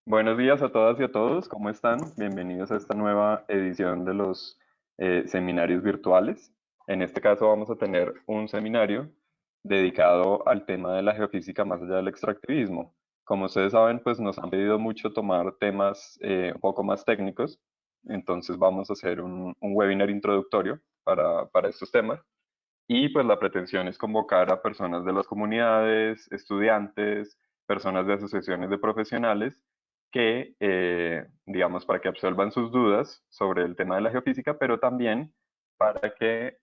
Buenos días a todas y a todos, ¿cómo están? Bienvenidos a esta nueva edición de los seminarios virtuales. En este caso vamos a tener un seminario dedicado al tema de la geofísica más allá del extractivismo. Como ustedes saben, pues nos han pedido mucho tomar temas un poco más técnicos, entonces vamos a hacer un webinar introductorio para estos temas. Y pues la pretensión es convocar a personas de las comunidades, estudiantes, personas de asociaciones de profesionales que, digamos, para que absuelvan sus dudas sobre el tema de la geofísica, pero también para que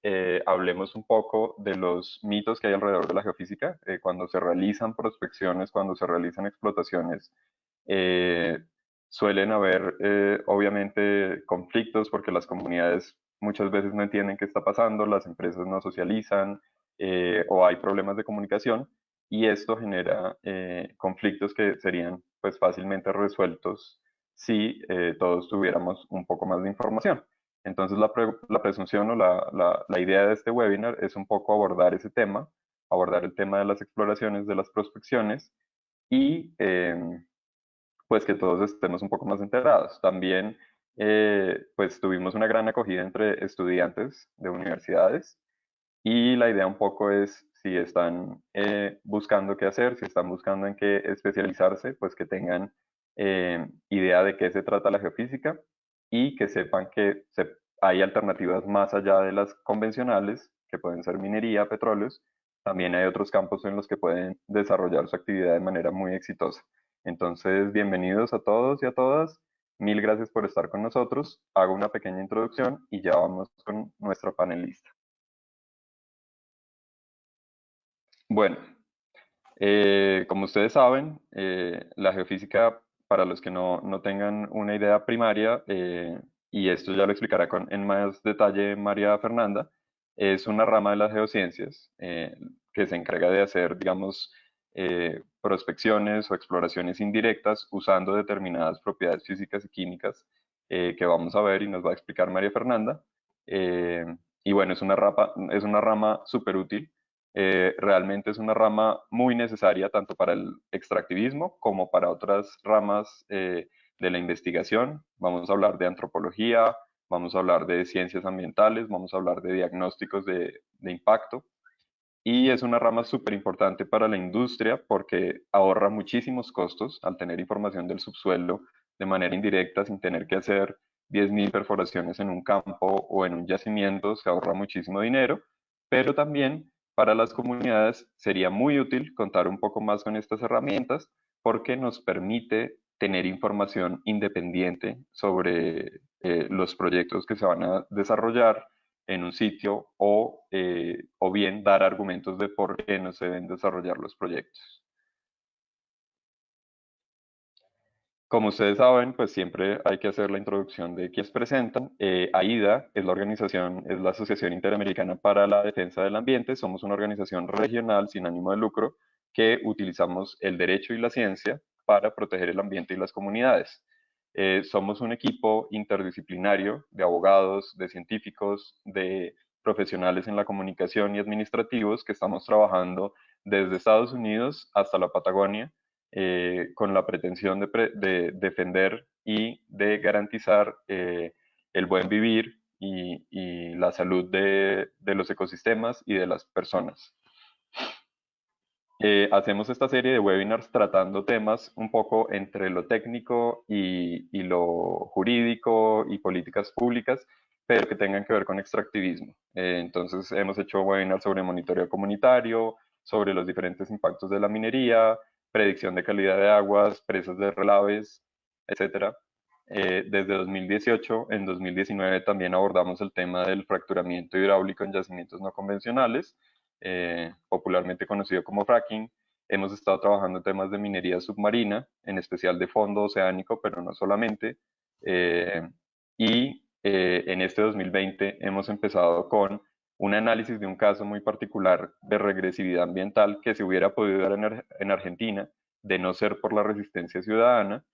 hablemos un poco de los mitos que hay alrededor de la geofísica. Cuando se realizan prospecciones, cuando se realizan explotaciones, eh, suelen haber, obviamente, conflictos porque las comunidades muchas veces no entienden qué está pasando, las empresas no socializan o hay problemas de comunicación y esto genera conflictos que serían pues fácilmente resueltos si todos tuviéramos un poco más de información. Entonces la presunción o la idea de este webinar es un poco abordar ese tema, abordar el tema de las exploraciones, de las prospecciones y pues que todos estemos un poco más enterados. También, pues tuvimos una gran acogida entre estudiantes de universidades y la idea un poco es si están buscando qué hacer, si están buscando en qué especializarse, pues que tengan idea de qué se trata la geofísica y que sepan que hay alternativas más allá de las convencionales, que pueden ser minería, petróleos. También hay otros campos en los que pueden desarrollar su actividad de manera muy exitosa. Entonces, bienvenidos a todos y a todas. Mil gracias por estar con nosotros. Hago una pequeña introducción y ya vamos con nuestra panelista. Bueno, como ustedes saben, la geofísica, para los que no tengan una idea primaria, y esto ya lo explicará en más detalle María Fernanda, es una rama de las geociencias que se encarga de hacer, digamos, prospecciones o exploraciones indirectas usando determinadas propiedades físicas y químicas que vamos a ver y nos va a explicar María Fernanda. Eh, y bueno, es una rama súper útil. Realmente es una rama muy necesaria tanto para el extractivismo como para otras ramas de la investigación. Vamos a hablar de antropología, vamos a hablar de ciencias ambientales, vamos a hablar de diagnósticos de impacto. Y es una rama súper importante para la industria porque ahorra muchísimos costos al tener información del subsuelo de manera indirecta sin tener que hacer 10.000 perforaciones en un campo o en un yacimiento, se ahorra muchísimo dinero, pero también para las comunidades sería muy útil contar un poco más con estas herramientas porque nos permite tener información independiente sobre los proyectos que se van a desarrollar en un sitio o bien dar argumentos de por qué no se deben desarrollar los proyectos. Como ustedes saben, pues siempre hay que hacer la introducción de quienes presentan. AIDA es la organización, es la Asociación Interamericana para la Defensa del Ambiente. Somos una organización regional sin ánimo de lucro que utilizamos el derecho y la ciencia para proteger el ambiente y las comunidades. Somos un equipo interdisciplinario de abogados, de científicos, de profesionales en la comunicación y administrativos que estamos trabajando desde Estados Unidos hasta la Patagonia con la pretensión de defender y de garantizar el buen vivir y la salud de los ecosistemas y de las personas. Hacemos esta serie de webinars tratando temas un poco entre lo técnico y lo jurídico y políticas públicas, pero que tengan que ver con extractivismo. Entonces hemos hecho webinars sobre monitoreo comunitario, sobre los diferentes impactos de la minería, predicción de calidad de aguas, presas de relaves, etcétera. Desde 2018, en 2019 también abordamos el tema del fracturamiento hidráulico en yacimientos no convencionales, popularmente conocido como fracking. Hemos estado trabajando en temas de minería submarina, en especial de fondo oceánico, pero no solamente. Eh, en este 2020 hemos empezado con un análisis de un caso muy particular de regresividad ambiental que se hubiera podido dar en Argentina, de no ser por la resistencia ciudadana.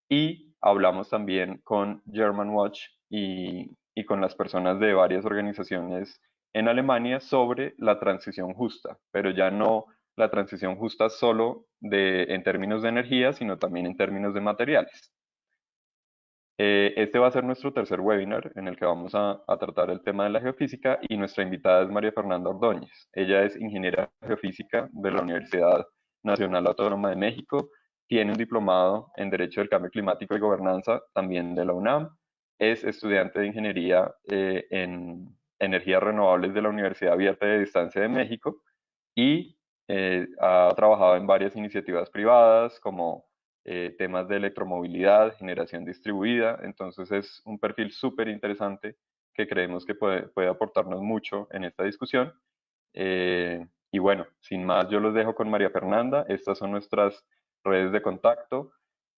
Y hablamos también con Germanwatch y con las personas de varias organizaciones en Alemania sobre la transición justa, pero ya no la transición justa solo en términos de energía, sino también en términos de materiales. Este va a ser nuestro tercer webinar en el que vamos a tratar el tema de la geofísica y nuestra invitada es María Fernanda Ordóñez. Ella es ingeniera geofísica de la Universidad Nacional Autónoma de México, tiene un diplomado en Derecho del Cambio Climático y Gobernanza también de la UNAM, es estudiante de ingeniería en energías renovables de la Universidad Abierta de Distancia de México y ha trabajado en varias iniciativas privadas como temas de electromovilidad, generación distribuida, entonces es un perfil súper interesante que creemos que puede aportarnos mucho en esta discusión. Y bueno, sin más, yo los dejo con María Fernanda. Estas son nuestras redes de contacto.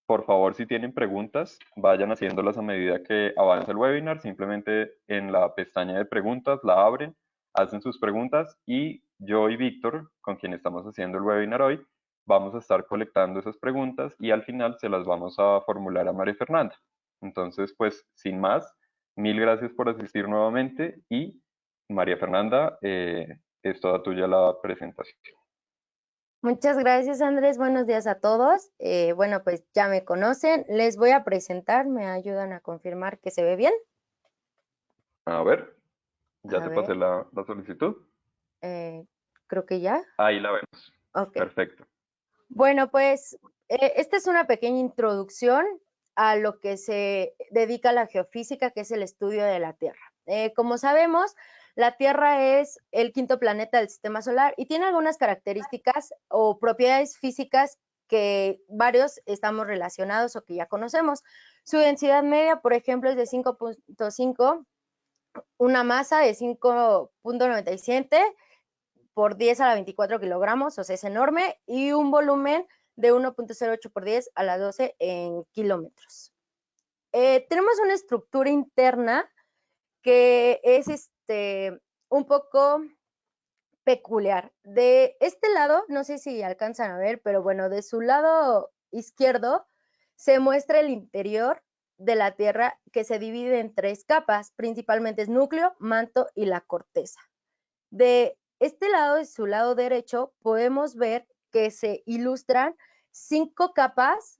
Por favor, si tienen preguntas, vayan haciéndolas a medida que avanza el webinar. Simplemente en la pestaña de preguntas la abren, hacen sus preguntas y yo y Víctor, con quien estamos haciendo el webinar hoy, vamos a estar colectando esas preguntas y al final se las vamos a formular a María Fernanda. Entonces, pues, sin más, mil gracias por asistir nuevamente y María Fernanda, es toda tuya la presentación. Muchas gracias, Andrés. Buenos días a todos. Bueno, pues ya me conocen. Les voy a presentar. ¿Me ayudan a confirmar que se ve bien? A ver, ya A te ver, pasé la solicitud. eh, creo que ya. Ahí la vemos. Ok. Perfecto. Bueno, pues esta es una pequeña introducción a lo que se dedica la geofísica, que es el estudio de la Tierra. Como sabemos, la Tierra es el quinto planeta del sistema solar y tiene algunas características o propiedades físicas que varios estamos relacionados o que ya conocemos. Su densidad media, por ejemplo, es de 5.5, una masa de 5.97 por 10 a la 24 kilogramos, o sea, es enorme, y un volumen de 1.08 por 10 a la 12 en kilómetros. Tenemos una estructura interna que es un poco peculiar. De este lado, no sé si alcanzan a ver, pero bueno, de su lado izquierdo se muestra el interior de la Tierra que se divide en tres capas, principalmente es núcleo, manto y la corteza. De este lado, de su lado derecho, podemos ver que se ilustran 5 capas,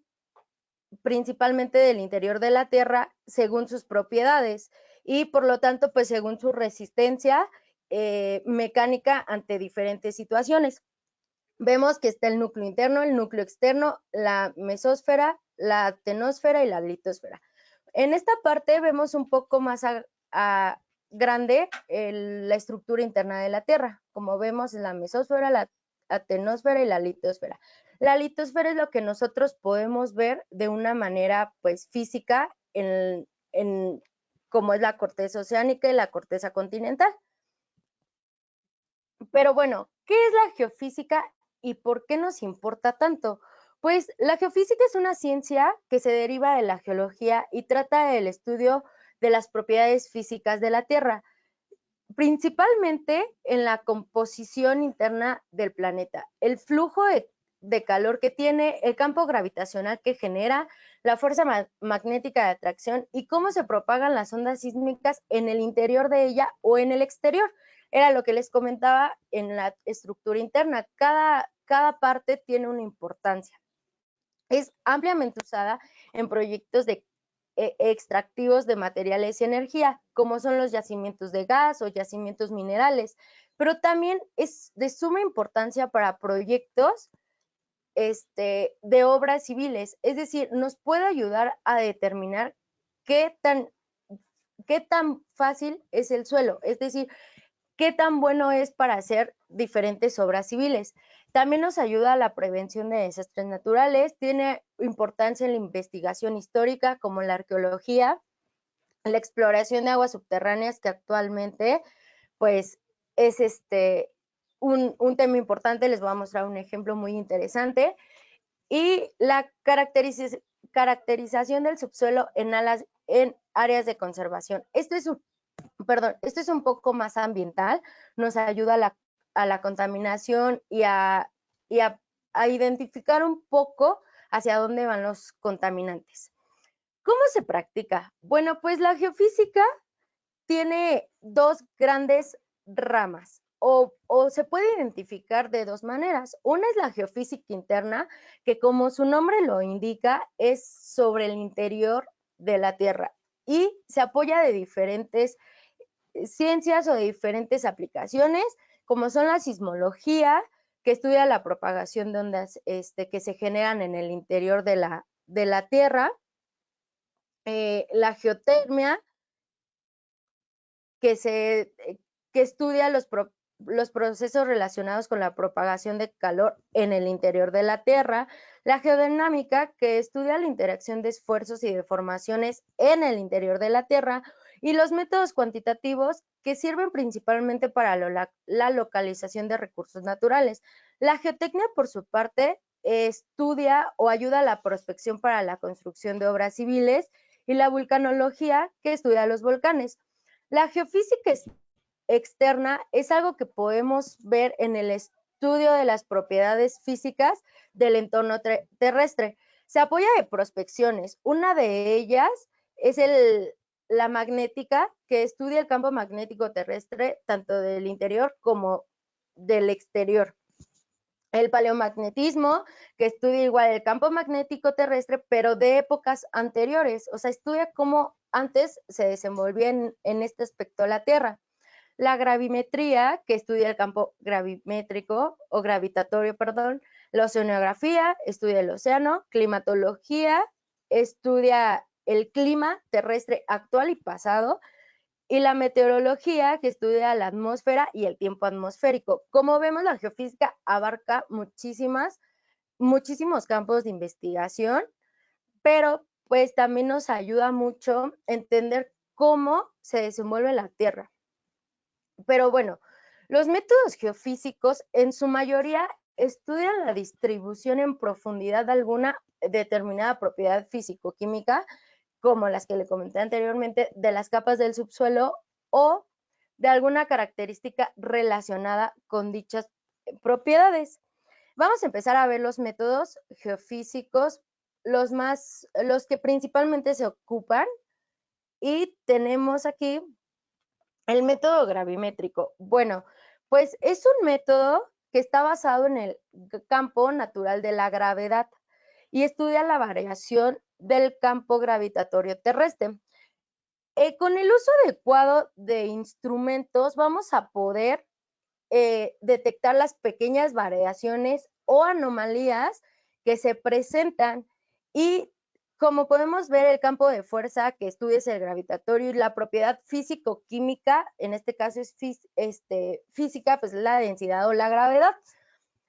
principalmente del interior de la Tierra, según sus propiedades y por lo tanto, pues según su resistencia mecánica ante diferentes situaciones. Vemos que está el núcleo interno, el núcleo externo, la mesósfera, la actinósfera y la litosfera. En esta parte vemos un poco más grande la estructura interna de la Tierra. Como vemos, la mesósfera, la actinósfera y la litosfera. La litosfera es lo que nosotros podemos ver de una manera pues física en como es la corteza oceánica y la corteza continental. Pero bueno, ¿qué es la geofísica y por qué nos importa tanto? Pues la geofísica es una ciencia que se deriva de la geología y trata del estudio de las propiedades físicas de la Tierra, principalmente en la composición interna del planeta, el flujo de calor que tiene, el campo gravitacional que genera, la fuerza magnética de atracción y cómo se propagan las ondas sísmicas en el interior de ella o en el exterior. Era lo que les comentaba en la estructura interna. Cada parte tiene una importancia. Es ampliamente usada en proyectos de extractivos de materiales y energía, como son los yacimientos de gas o yacimientos minerales, pero también es de suma importancia para proyectos de obras civiles, es decir, nos puede ayudar a determinar qué tan fácil es el suelo, es decir, qué tan bueno es para hacer diferentes obras civiles. También nos ayuda a la prevención de desastres naturales, tiene importancia en la investigación histórica como la arqueología, la exploración de aguas subterráneas que actualmente pues es un tema importante, les voy a mostrar un ejemplo muy interesante, y la caracterización del subsuelo en áreas de conservación. Esto es un poco más ambiental, nos ayuda a la contaminación y a identificar un poco hacia dónde van los contaminantes. ¿Cómo se practica? Bueno, pues la geofísica tiene dos grandes ramas. o se puede identificar de dos maneras. Una es la geofísica interna, que como su nombre lo indica, es sobre el interior de la Tierra y se apoya de diferentes ciencias o de diferentes aplicaciones, como son la sismología, que estudia la propagación de ondas que se generan en el interior de la Tierra, la geotermia, que estudia los procesos relacionados con la propagación de calor en el interior de la Tierra, la geodinámica, que estudia la interacción de esfuerzos y deformaciones en el interior de la Tierra, y los métodos cuantitativos, que sirven principalmente para la localización de recursos naturales. La geotecnia, por su parte, estudia o ayuda a la prospección para la construcción de obras civiles, y la vulcanología, que estudia los volcanes. La geofísica externa es algo que podemos ver en el estudio de las propiedades físicas del entorno terrestre. Se apoya de prospecciones. Una de ellas es la magnética, que estudia el campo magnético terrestre, tanto del interior como del exterior. El paleomagnetismo, que estudia igual el campo magnético terrestre, pero de épocas anteriores. O sea, estudia cómo antes se desenvolvía en este aspecto la Tierra. La gravimetría, que estudia el campo gravimétrico o gravitatorio, perdón. La oceanografía, estudia el océano. Climatología, estudia el clima terrestre actual y pasado. Y la meteorología, que estudia la atmósfera y el tiempo atmosférico. Como vemos, la geofísica abarca muchísimos campos de investigación, pero pues también nos ayuda mucho a entender cómo se desenvuelve la Tierra. Pero bueno, los métodos geofísicos en su mayoría estudian la distribución en profundidad de alguna determinada propiedad físico-química, como las que le comenté anteriormente, de las capas del subsuelo o de alguna característica relacionada con dichas propiedades. Vamos a empezar a ver los métodos geofísicos, los que principalmente se ocupan, y tenemos aquí el método gravimétrico. Bueno, pues es un método que está basado en el campo natural de la gravedad y estudia la variación del campo gravitatorio terrestre. Con el uso adecuado de instrumentos vamos a poder detectar las pequeñas variaciones o anomalías que se presentan, y como podemos ver, el campo de fuerza que estudia es el gravitatorio, y la propiedad físico-química, en este caso es física, pues la densidad o la gravedad.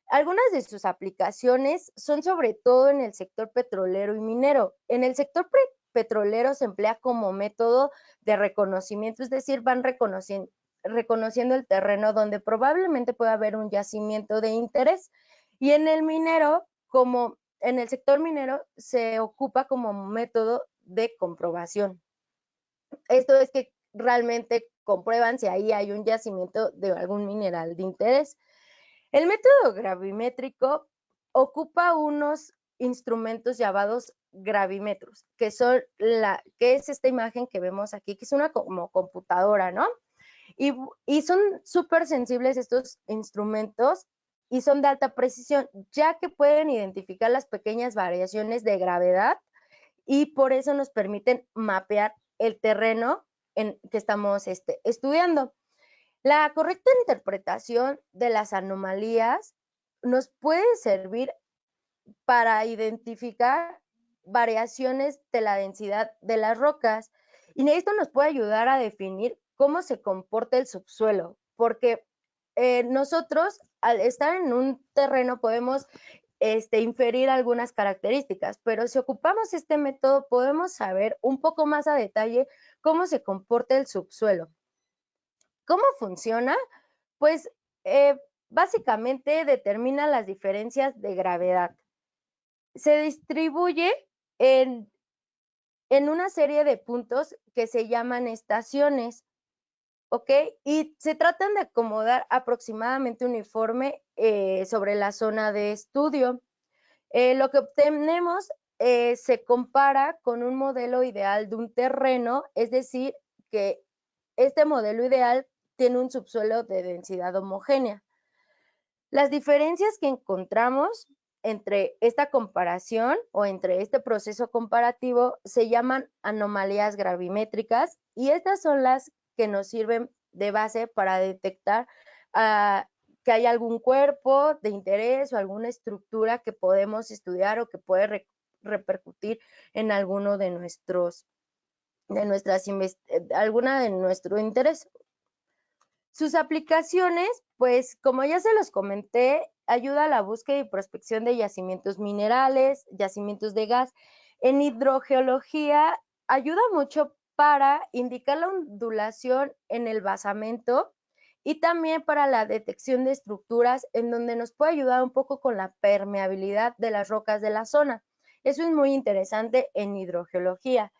Algunas de sus aplicaciones son sobre todo en el sector petrolero y minero. En el sector petrolero se emplea como método de reconocimiento, es decir, van reconociendo el terreno donde probablemente pueda haber un yacimiento de interés. Y en el minero, como en el sector minero, se ocupa como método de comprobación. Esto es que realmente comprueban si ahí hay un yacimiento de algún mineral de interés. El método gravimétrico ocupa unos instrumentos llamados gravímetros, que es esta imagen que vemos aquí, que es una como computadora, ¿no? Y son súper sensibles estos instrumentos y son de alta precisión, ya que pueden identificar las pequeñas variaciones de gravedad, y por eso nos permiten mapear el terreno que estamos estudiando. La correcta interpretación de las anomalías nos puede servir para identificar variaciones de la densidad de las rocas, y esto nos puede ayudar a definir cómo se comporta el subsuelo, porque nosotros al estar en un terreno podemos inferir algunas características, pero si ocupamos este método podemos saber un poco más a detalle cómo se comporta el subsuelo. ¿Cómo funciona? Pues básicamente determina las diferencias de gravedad. Se distribuye en, en una serie de puntos que se llaman estaciones, ¿ok? Y se tratan de acomodar aproximadamente uniforme sobre la zona de estudio. Lo que obtenemos se compara con un modelo ideal de un terreno, es decir, que este modelo ideal tiene un subsuelo de densidad homogénea. Las diferencias que encontramos entre esta comparación o entre este proceso comparativo se llaman anomalías gravimétricas y estas son las que nos sirven de base para detectar que hay algún cuerpo de interés o alguna estructura que podemos estudiar o que puede repercutir en alguno de alguna de nuestro interés. Sus aplicaciones, pues como ya se los comenté, ayuda a la búsqueda y prospección de yacimientos minerales, yacimientos de gas. En hidrogeología ayuda mucho para indicar la ondulación en el basamento y también para la detección de estructuras en donde nos puede ayudar un poco con la permeabilidad de las rocas de la zona. Eso es muy interesante en hidrogeología.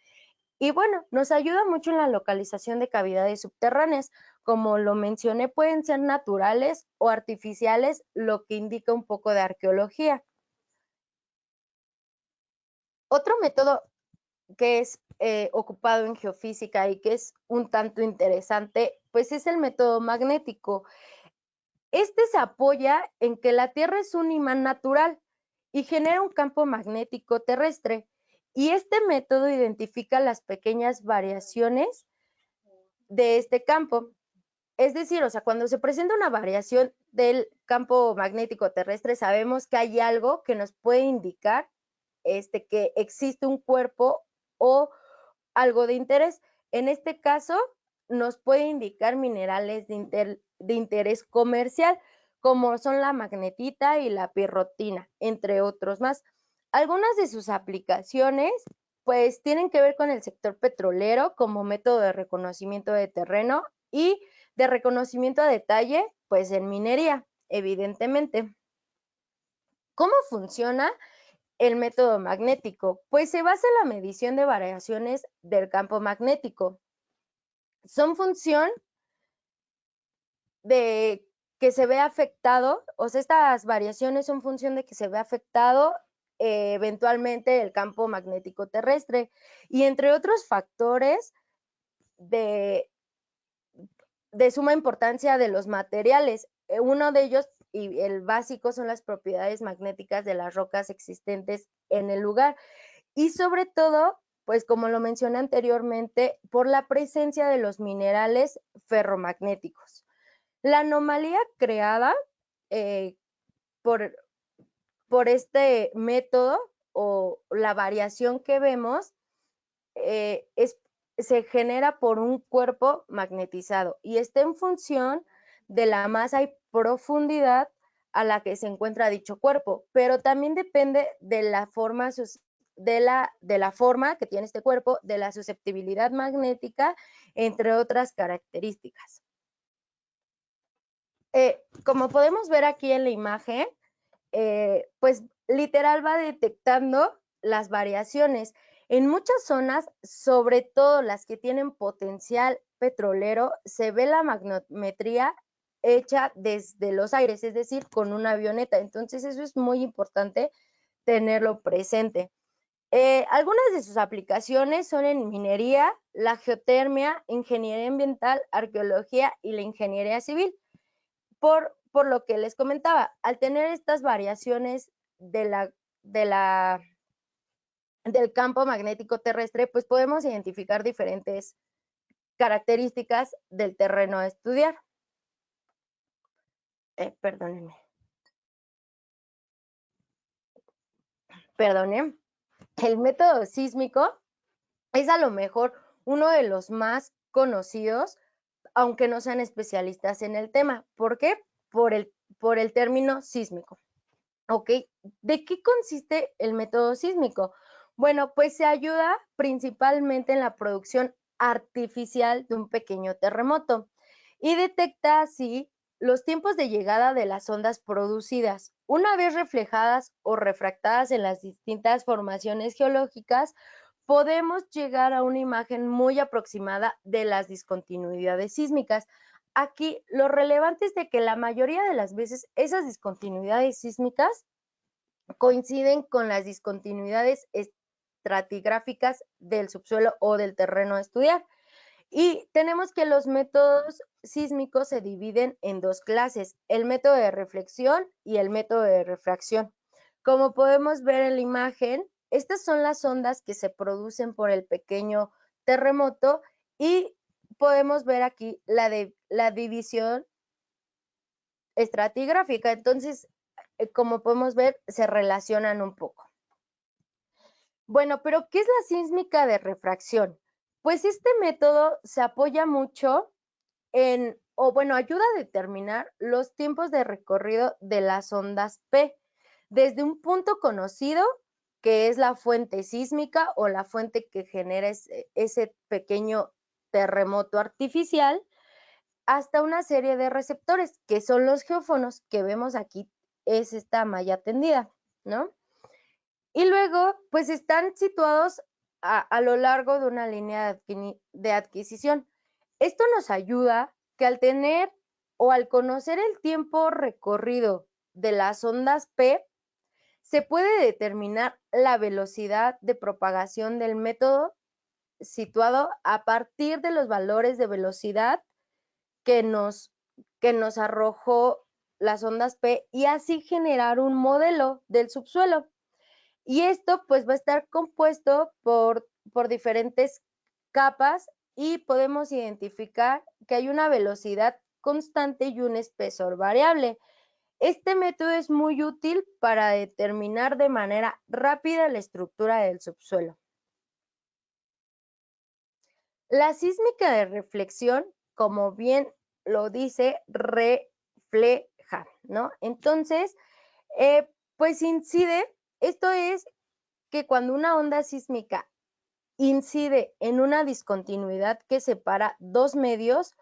Y bueno, nos ayuda mucho en la localización de cavidades subterráneas. Como lo mencioné, pueden ser naturales o artificiales, lo que indica un poco de arqueología. Otro método que es ocupado en geofísica y que es un tanto interesante, pues es el método magnético. Este se apoya en que la Tierra es un imán natural y genera un campo magnético terrestre. Y este método identifica las pequeñas variaciones de este campo. Es decir, o sea, cuando se presenta una variación del campo magnético terrestre, sabemos que hay algo que nos puede indicar que existe un cuerpo o algo de interés. En este caso, nos puede indicar minerales de interés comercial, como son la magnetita y la pirrotina, entre otros más. Algunas de sus aplicaciones, pues, tienen que ver con el sector petrolero como método de reconocimiento de terreno y de reconocimiento a detalle, pues, en minería, evidentemente. ¿Cómo funciona el método magnético? Pues se basa en la medición de variaciones del campo magnético. Son función de que se ve afectado, o sea, estas variaciones son función de que se ve afectado eventualmente el campo magnético terrestre y entre otros factores de suma importancia de los materiales. Uno de ellos y el básico son las propiedades magnéticas de las rocas existentes en el lugar y sobre todo, pues como lo mencioné anteriormente, por la presencia de los minerales ferromagnéticos. La anomalía creada por este método o la variación que vemos se genera por un cuerpo magnetizado y está en función de la masa y profundidad a la que se encuentra dicho cuerpo, pero también depende de la forma que tiene este cuerpo, de la susceptibilidad magnética, entre otras características. Como podemos ver aquí en la imagen, pues literal va detectando las variaciones. En muchas zonas, sobre todo las que tienen potencial petrolero, se ve la magnometría hecha desde los aires, es decir, con una avioneta. Entonces, eso es muy importante tenerlo presente. Algunas de sus aplicaciones son en minería, la geotermia, ingeniería ambiental, arqueología y la ingeniería civil. Por lo que les comentaba, al tener estas variaciones del campo magnético terrestre, pues podemos identificar diferentes características del terreno a estudiar. Perdónenme. El método sísmico es a lo mejor uno de los más conocidos, aunque no sean especialistas en el tema. ¿Por qué? Por el término sísmico. ¿Ok? ¿De qué consiste el método sísmico? Bueno, pues se ayuda principalmente en la producción artificial de un pequeño terremoto y detecta así los tiempos de llegada de las ondas producidas. Una vez reflejadas o refractadas en las distintas formaciones geológicas, podemos llegar a una imagen muy aproximada de las discontinuidades sísmicas. Aquí lo relevante es de que la mayoría de las veces esas discontinuidades sísmicas coinciden con las discontinuidades estratigráficas del subsuelo o del terreno a estudiar. Y tenemos que los métodos sísmicos se dividen en dos clases, el método de reflexión y el método de refracción. Como podemos ver en la imagen, estas son las ondas que se producen por el pequeño terremoto y podemos ver aquí la división estratigráfica. Entonces, como podemos ver, se relacionan un poco. Bueno, pero ¿qué es la sísmica de refracción? Pues este método se apoya mucho ayuda a determinar los tiempos de recorrido de las ondas P desde un punto conocido, que es la fuente sísmica o la fuente que genera ese pequeño terremoto artificial, hasta una serie de receptores, que son los geófonos, que vemos aquí, es esta malla tendida, ¿no? Y luego, pues están situados a lo largo de una línea de adquisición. Esto nos ayuda que al tener o al conocer el tiempo recorrido de las ondas P, se puede determinar la velocidad de propagación del método situado a partir de los valores de velocidad que nos, que nos arrojó las ondas P y así generar un modelo del subsuelo. Y esto pues va a estar compuesto por diferentes capas y podemos identificar que hay una velocidad constante y un espesor variable. Este método es muy útil para determinar de manera rápida la estructura del subsuelo. La sísmica de reflexión, como bien lo dice, refleja, ¿no? Entonces, pues incide, esto es que cuando una onda sísmica incide en una discontinuidad que separa dos medios,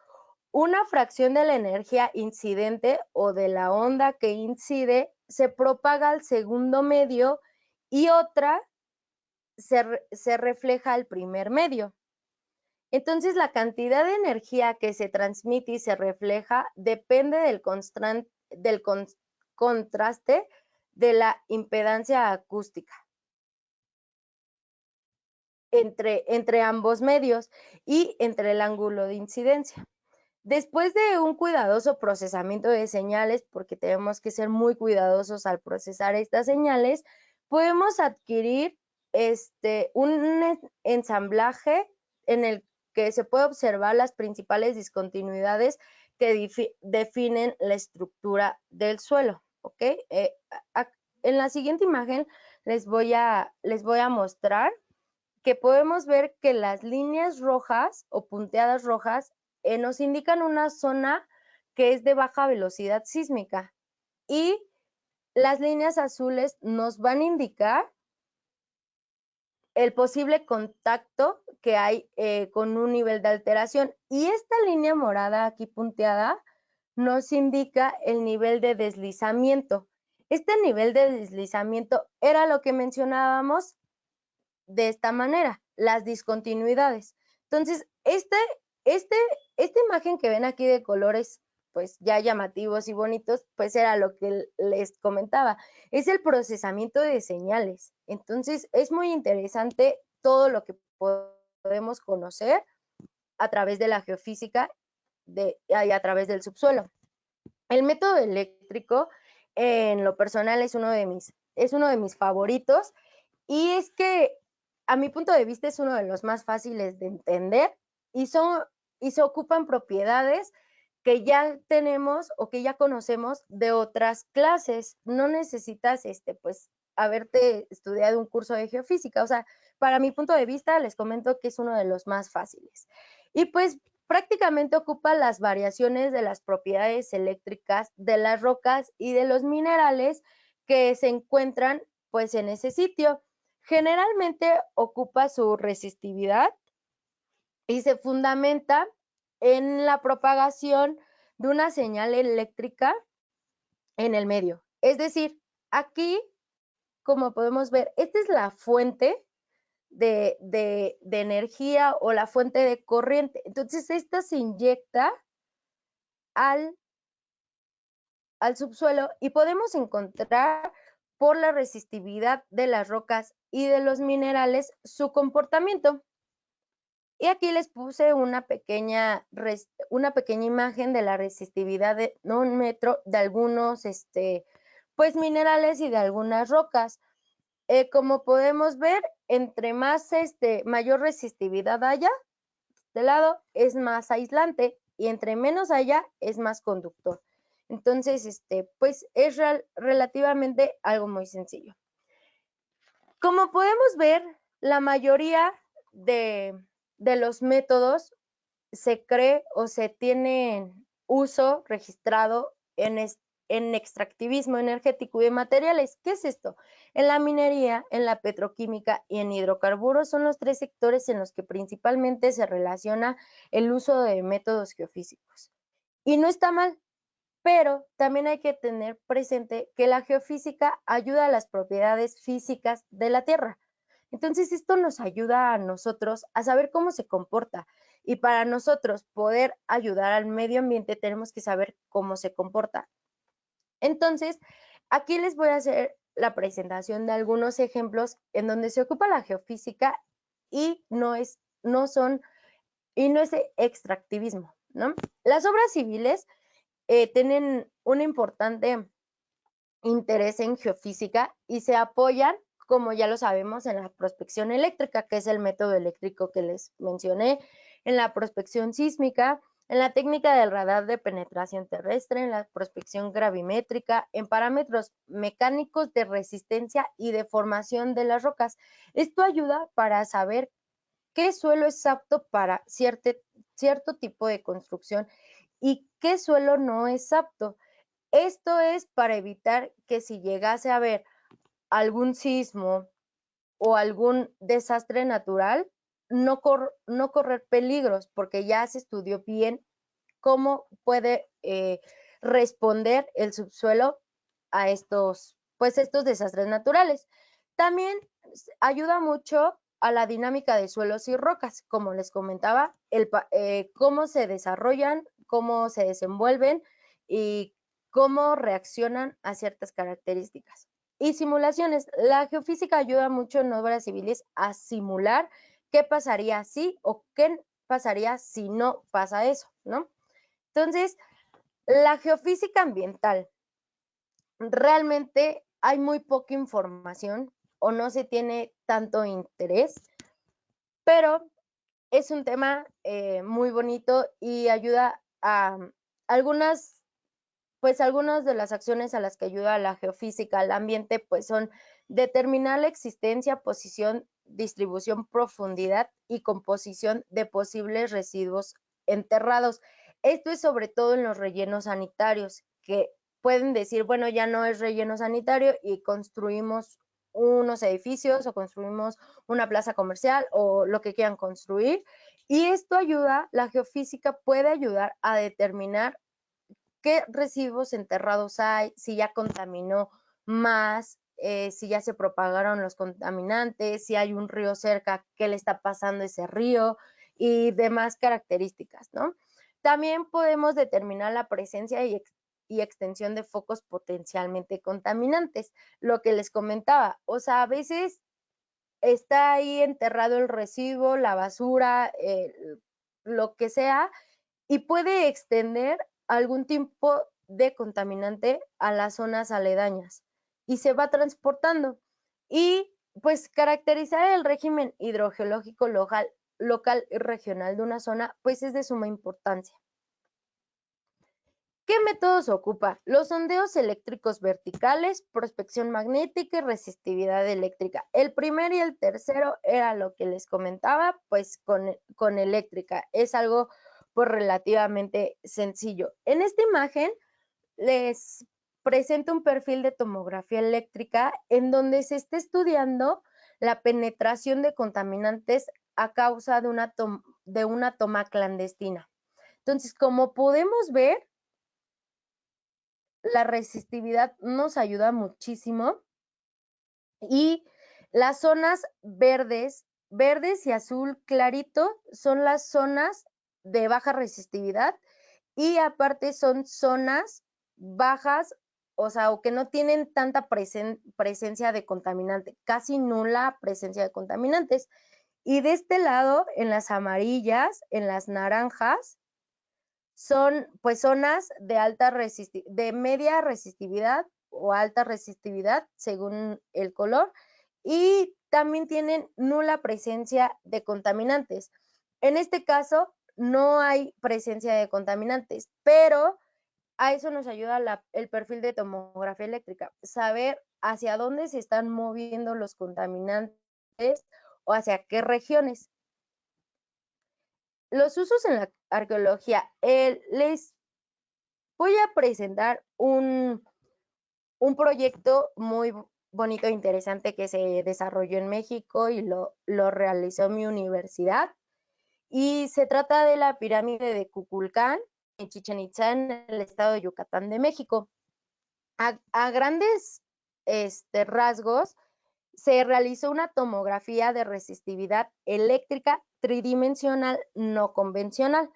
una fracción de la energía incidente o de la onda que incide se propaga al segundo medio y otra se refleja al primer medio. Entonces, la cantidad de energía que se transmite y se refleja depende del contraste de la impedancia acústica entre ambos medios y entre el ángulo de incidencia. Después de un cuidadoso procesamiento de señales, porque tenemos que ser muy cuidadosos al procesar estas señales, podemos adquirir un ensamblaje en el que se puede observar las principales discontinuidades que definen la estructura del suelo. ¿Ok? En la siguiente imagen les voy a mostrar que podemos ver que las líneas rojas o punteadas rojas nos indican una zona que es de baja velocidad sísmica y las líneas azules nos van a indicar el posible contacto que hay con un nivel de alteración. Y esta línea morada aquí punteada nos indica el nivel de deslizamiento. Este nivel de deslizamiento era lo que mencionábamos de esta manera, las discontinuidades. Entonces, esta imagen que ven aquí de colores pues ya llamativos y bonitos, pues era lo que les comentaba, es el procesamiento de señales. Entonces, es muy interesante todo lo que podemos conocer a través de la geofísica y a través del subsuelo. El método eléctrico, en lo personal, es uno de mis favoritos, y es que a mi punto de vista es uno de los más fáciles de entender y se ocupan propiedades que ya tenemos o que ya conocemos de otras clases. No necesitas pues haberte estudiado un curso de geofísica. O sea, para mi punto de vista les comento que es uno de los más fáciles. Y pues prácticamente ocupa las variaciones de las propiedades eléctricas de las rocas y de los minerales que se encuentran pues en ese sitio. Generalmente ocupa su resistividad y se fundamenta en la propagación de una señal eléctrica en el medio. Es decir, aquí, como podemos ver, esta es la fuente de energía o la fuente de corriente. Entonces, esta se inyecta al subsuelo y podemos encontrar por la resistividad de las rocas y de los minerales su comportamiento. Y aquí les puse una pequeña imagen de la resistividad de un metro de algunos pues minerales y de algunas rocas. Como podemos ver, entre más mayor resistividad haya de lado, es más aislante, y entre menos haya, es más conductor. Entonces, pues es relativamente algo muy sencillo. Como podemos ver, la mayoría de los métodos se cree o se tiene uso registrado en extractivismo energético y de materiales. ¿Qué es esto? En la minería, en la petroquímica y en hidrocarburos son los 3 sectores en los que principalmente se relaciona el uso de métodos geofísicos. Y no está mal, pero también hay que tener presente que la geofísica ayuda a las propiedades físicas de la Tierra. Entonces, esto nos ayuda a nosotros a saber cómo se comporta, y para nosotros poder ayudar al medio ambiente tenemos que saber cómo se comporta. Entonces, aquí les voy a hacer la presentación de algunos ejemplos en donde se ocupa la geofísica y no es extractivismo, ¿no? Las obras civiles tienen un importante interés en geofísica y se apoyan, como ya lo sabemos, en la prospección eléctrica, que es el método eléctrico que les mencioné, en la prospección sísmica, en la técnica del radar de penetración terrestre, en la prospección gravimétrica, en parámetros mecánicos de resistencia y de formación de las rocas. Esto ayuda para saber qué suelo es apto para cierto tipo de construcción y qué suelo no es apto. Esto es para evitar que si llegase a haber algún sismo o algún desastre natural, no correr peligros, porque ya se estudió bien cómo puede responder el subsuelo a pues estos desastres naturales. También ayuda mucho a la dinámica de suelos y rocas, como les comentaba, cómo se desarrollan, cómo se desenvuelven y cómo reaccionan a ciertas características. Y simulaciones. La geofísica ayuda mucho en obras civiles a simular qué pasaría si o qué pasaría si no pasa eso, ¿no? Entonces, la geofísica ambiental, realmente hay muy poca información o no se tiene tanto interés, pero es un tema muy bonito y ayuda a algunas de las acciones a las que ayuda la geofísica al ambiente, pues son determinar la existencia, posición, distribución, profundidad y composición de posibles residuos enterrados. Esto es sobre todo en los rellenos sanitarios, que pueden decir, bueno, ya no es relleno sanitario y construimos unos edificios o construimos una plaza comercial o lo que quieran construir. Y esto ayuda, la geofísica puede ayudar a determinar qué residuos enterrados hay, si ya contaminó más, si ya se propagaron los contaminantes, si hay un río cerca, qué le está pasando a ese río y demás características, ¿no? También podemos determinar la presencia y extensión de focos potencialmente contaminantes, lo que les comentaba, o sea, a veces está ahí enterrado el residuo, la basura, lo que sea, y puede extender algún tipo de contaminante a las zonas aledañas y se va transportando. Y pues caracterizar el régimen hidrogeológico local y regional de una zona, pues es de suma importancia. ¿Qué métodos ocupa? Los sondeos eléctricos verticales, prospección magnética y resistividad eléctrica. El primero y el tercero era lo que les comentaba, pues con eléctrica. Es algo pues relativamente sencillo. En esta imagen les presento un perfil de tomografía eléctrica en donde se está estudiando la penetración de contaminantes a causa de una toma clandestina. Entonces, como podemos ver, la resistividad nos ayuda muchísimo y las zonas verdes y azul clarito son las zonas de baja resistividad y aparte son zonas bajas, o sea, o que no tienen tanta presencia de contaminante, casi nula presencia de contaminantes. Y de este lado, en las amarillas, en las naranjas, son pues zonas de media resistividad o alta resistividad según el color, y también tienen nula presencia de contaminantes. En este caso no hay presencia de contaminantes, pero a eso nos ayuda el perfil de tomografía eléctrica, saber hacia dónde se están moviendo los contaminantes o hacia qué regiones. Los usos en la arqueología. Les voy a presentar un proyecto muy bonito e interesante que se desarrolló en México y lo realizó mi universidad. Y se trata de la pirámide de Kukulcán en Chichén Itzá, en el estado de Yucatán de México. A grandes rasgos, se realizó una tomografía de resistividad eléctrica tridimensional no convencional.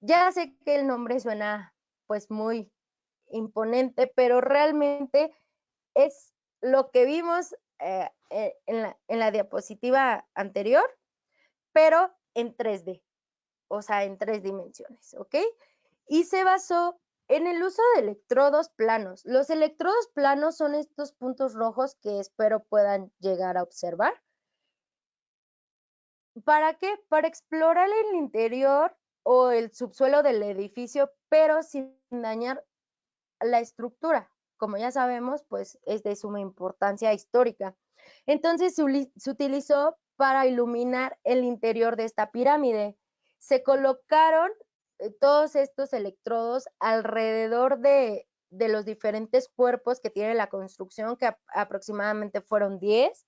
Ya sé que el nombre suena pues muy imponente, pero realmente es lo que vimos en la diapositiva anterior, pero en 3D, o sea, en 3 dimensiones, ¿ok? Y se basó en el uso de electrodos planos. Los electrodos planos son estos puntos rojos que espero puedan llegar a observar. ¿Para qué? Para explorar el interior o el subsuelo del edificio, pero sin dañar la estructura. Como ya sabemos, pues es de suma importancia histórica. Entonces se utilizó para iluminar el interior de esta pirámide. Se colocaron todos estos electrodos alrededor de los diferentes cuerpos que tiene la construcción, que aproximadamente fueron 10,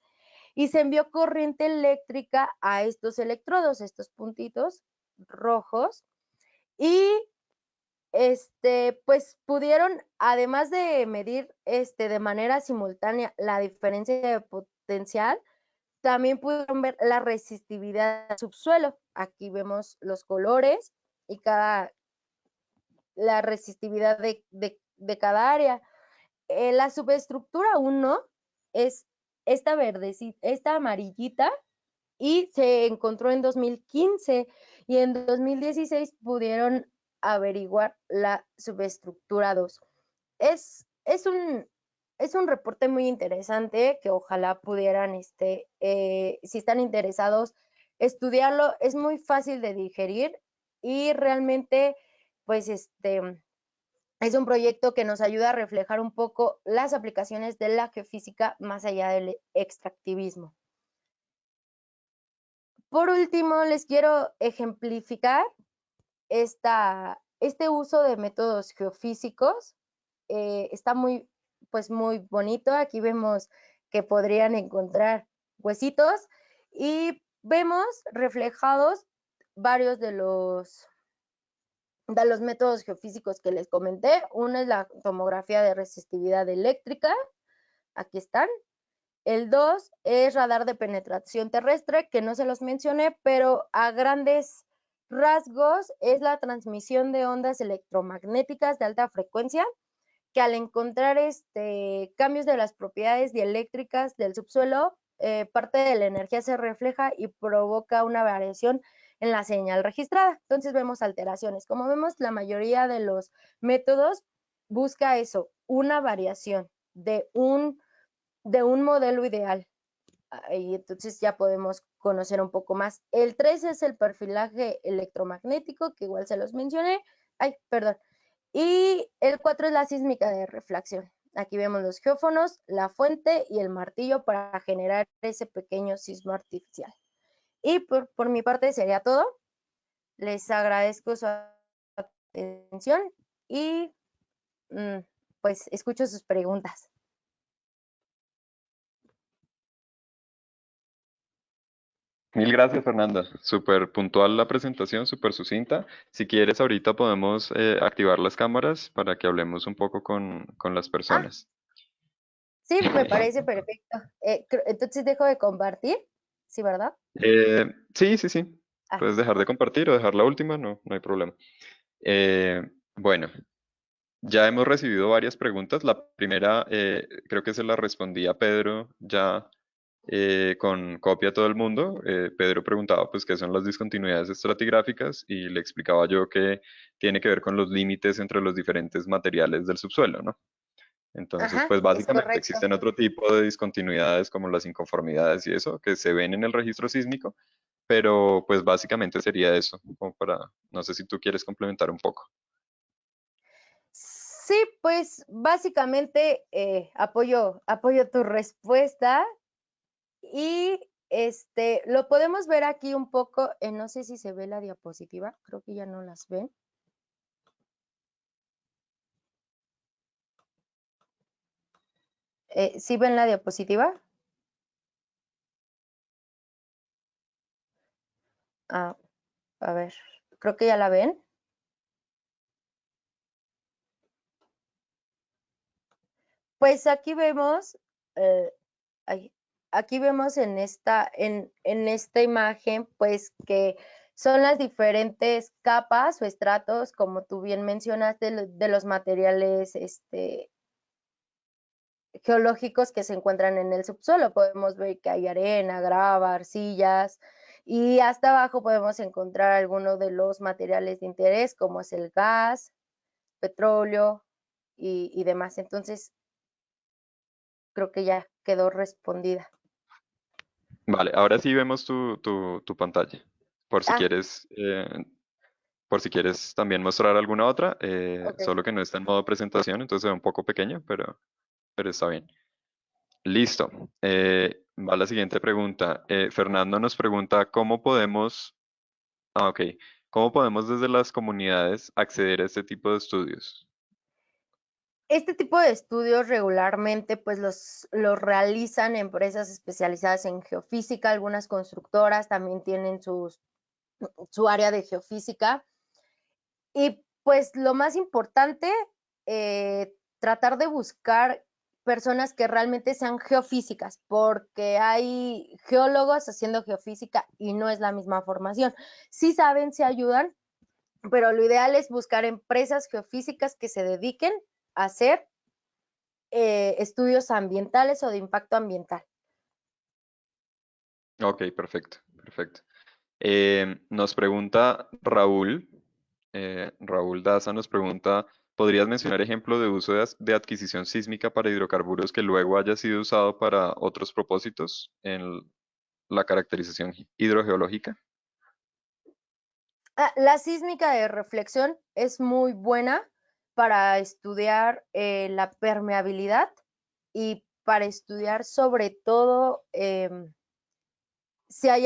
y se envió corriente eléctrica a estos electrodos, estos puntitos rojos, y pues pudieron, además de medir de manera simultánea la diferencia de potencial, también pudieron ver la resistividad del subsuelo. Aquí vemos los colores y la resistividad de cada área. La subestructura 1 es esta verdecita, esta amarillita, y se encontró en 2015, y en 2016 pudieron averiguar la subestructura 2. Es un reporte muy interesante que ojalá pudieran, si están interesados, estudiarlo. Es muy fácil de digerir y realmente, pues, es un proyecto que nos ayuda a reflejar un poco las aplicaciones de la geofísica más allá del extractivismo. Por último, les quiero ejemplificar este uso de métodos geofísicos. Está pues muy bonito. Aquí vemos que podrían encontrar huesitos y vemos reflejados varios de los métodos geofísicos que les comenté. Uno es la tomografía de resistividad eléctrica. Aquí están. El 2 es radar de penetración terrestre, que no se los mencioné, pero a grandes rasgos es la transmisión de ondas electromagnéticas de alta frecuencia, que al encontrar cambios de las propiedades dieléctricas del subsuelo, parte de la energía se refleja y provoca una variación en la señal registrada. Entonces vemos alteraciones. Como vemos, la mayoría de los métodos busca eso, una variación de un modelo ideal. Y entonces ya podemos conocer un poco más. El 3 es el perfilaje electromagnético, que igual se los mencioné. Ay, perdón. Y el 4 es la sísmica de reflexión. Aquí vemos los geófonos, la fuente y el martillo para generar ese pequeño sismo artificial. Y por mi parte sería todo. Les agradezco su atención y pues escucho sus preguntas. Mil gracias, Fernanda. Súper puntual la presentación, súper sucinta. Si quieres, ahorita podemos activar las cámaras para que hablemos un poco con las Ah, personas. sí, me parece perfecto. Entonces dejo de compartir, ¿sí, verdad? Sí, sí, sí. Ah, Puedes dejar de ok. compartir o dejar la última, no hay problema. Eh, bueno, ya hemos recibido varias preguntas. La primera, creo que se la respondí a Pedro ya con copia a todo el mundo. Pedro preguntaba pues qué son las discontinuidades estratigráficas y le explicaba yo que tiene que ver con los límites entre los diferentes materiales del subsuelo, ¿no? Entonces, Ajá, pues es básicamente correcto. existen otro tipo de discontinuidades como las inconformidades y eso que se ven en el registro sísmico, pero pues básicamente sería eso, como para, no sé si tú quieres complementar un poco. Sí, pues básicamente apoyo tu respuesta y lo podemos ver aquí un poco, no sé si se ve la diapositiva, creo que ya no las ven. ¿Sí ven la diapositiva? Ah, a ver, creo que ya la ven. Pues aquí vemos, eh, ay, aquí vemos en esta imagen, pues que son las diferentes capas o estratos, como tú bien mencionaste, de los materiales geológicos que se encuentran en el subsuelo. Podemos ver que hay arena, grava, arcillas, y hasta abajo podemos encontrar algunos de los materiales de interés, como es el gas, petróleo y demás. Entonces, creo que ya quedó respondida. Vale, ahora sí vemos tu pantalla, por si Ah, quieres, por si quieres también mostrar alguna otra, ok. solo que no está en modo presentación, entonces se ve un poco pequeño, pero está bien. Listo. Va la siguiente pregunta. Fernando nos pregunta, ok, ¿cómo podemos desde las comunidades acceder a este tipo de estudios? Este tipo de estudios regularmente pues los realizan empresas especializadas en geofísica, algunas constructoras también tienen su área de geofísica. Y pues lo más importante, tratar de buscar personas que realmente sean geofísicas, porque hay geólogos haciendo geofísica y no es la misma formación. Sí saben, sí ayudan, pero lo ideal es buscar empresas geofísicas que se dediquen a hacer estudios ambientales o de impacto ambiental. Ok, perfecto, perfecto. Nos pregunta Raúl, Raúl Daza nos pregunta, ¿podrías mencionar ejemplo de uso de adquisición sísmica para hidrocarburos que luego haya sido usado para otros propósitos en la caracterización hidrogeológica? La sísmica de reflexión es muy buena para estudiar la permeabilidad y para estudiar sobre todo si hay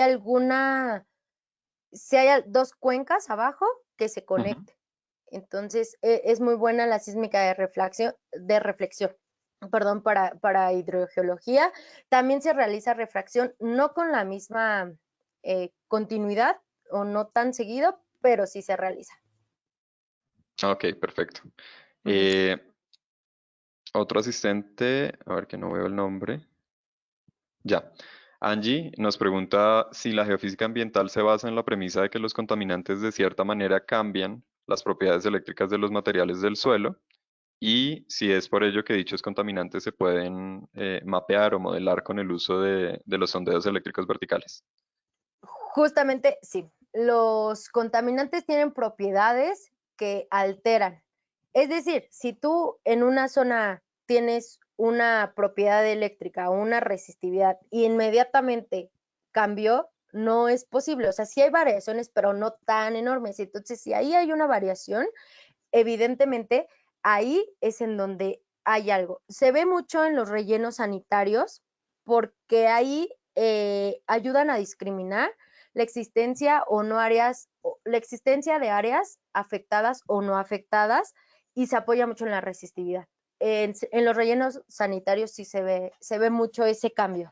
si hay dos cuencas abajo que se Ujú. conecten. Entonces, es muy buena la sísmica de reflexión, perdón, para hidrogeología. También se realiza refracción, no con la misma continuidad o no tan seguido, pero sí se realiza. Ok, perfecto. Ujú. Eh, Otro asistente, a ver que no veo el nombre. Ya. Angie nos pregunta si la geofísica ambiental se basa en la premisa de que los contaminantes de cierta manera cambian las propiedades eléctricas de los materiales del suelo y si es por ello que dichos contaminantes se pueden mapear o modelar con el uso de los sondeos eléctricos verticales. Justamente, sí. Los contaminantes tienen propiedades que alteran. Es decir, si tú en una zona tienes una propiedad eléctrica o una resistividad y inmediatamente cambió, no es posible. O sea, sí hay variaciones, pero no tan enormes. Entonces, si ahí hay una variación, evidentemente ahí es en donde hay algo. Se ve mucho en los rellenos sanitarios porque ahí ayudan a discriminar la existencia o no áreas, la existencia de áreas afectadas o no afectadas y se apoya mucho en la resistividad. En los rellenos sanitarios sí se ve mucho ese cambio.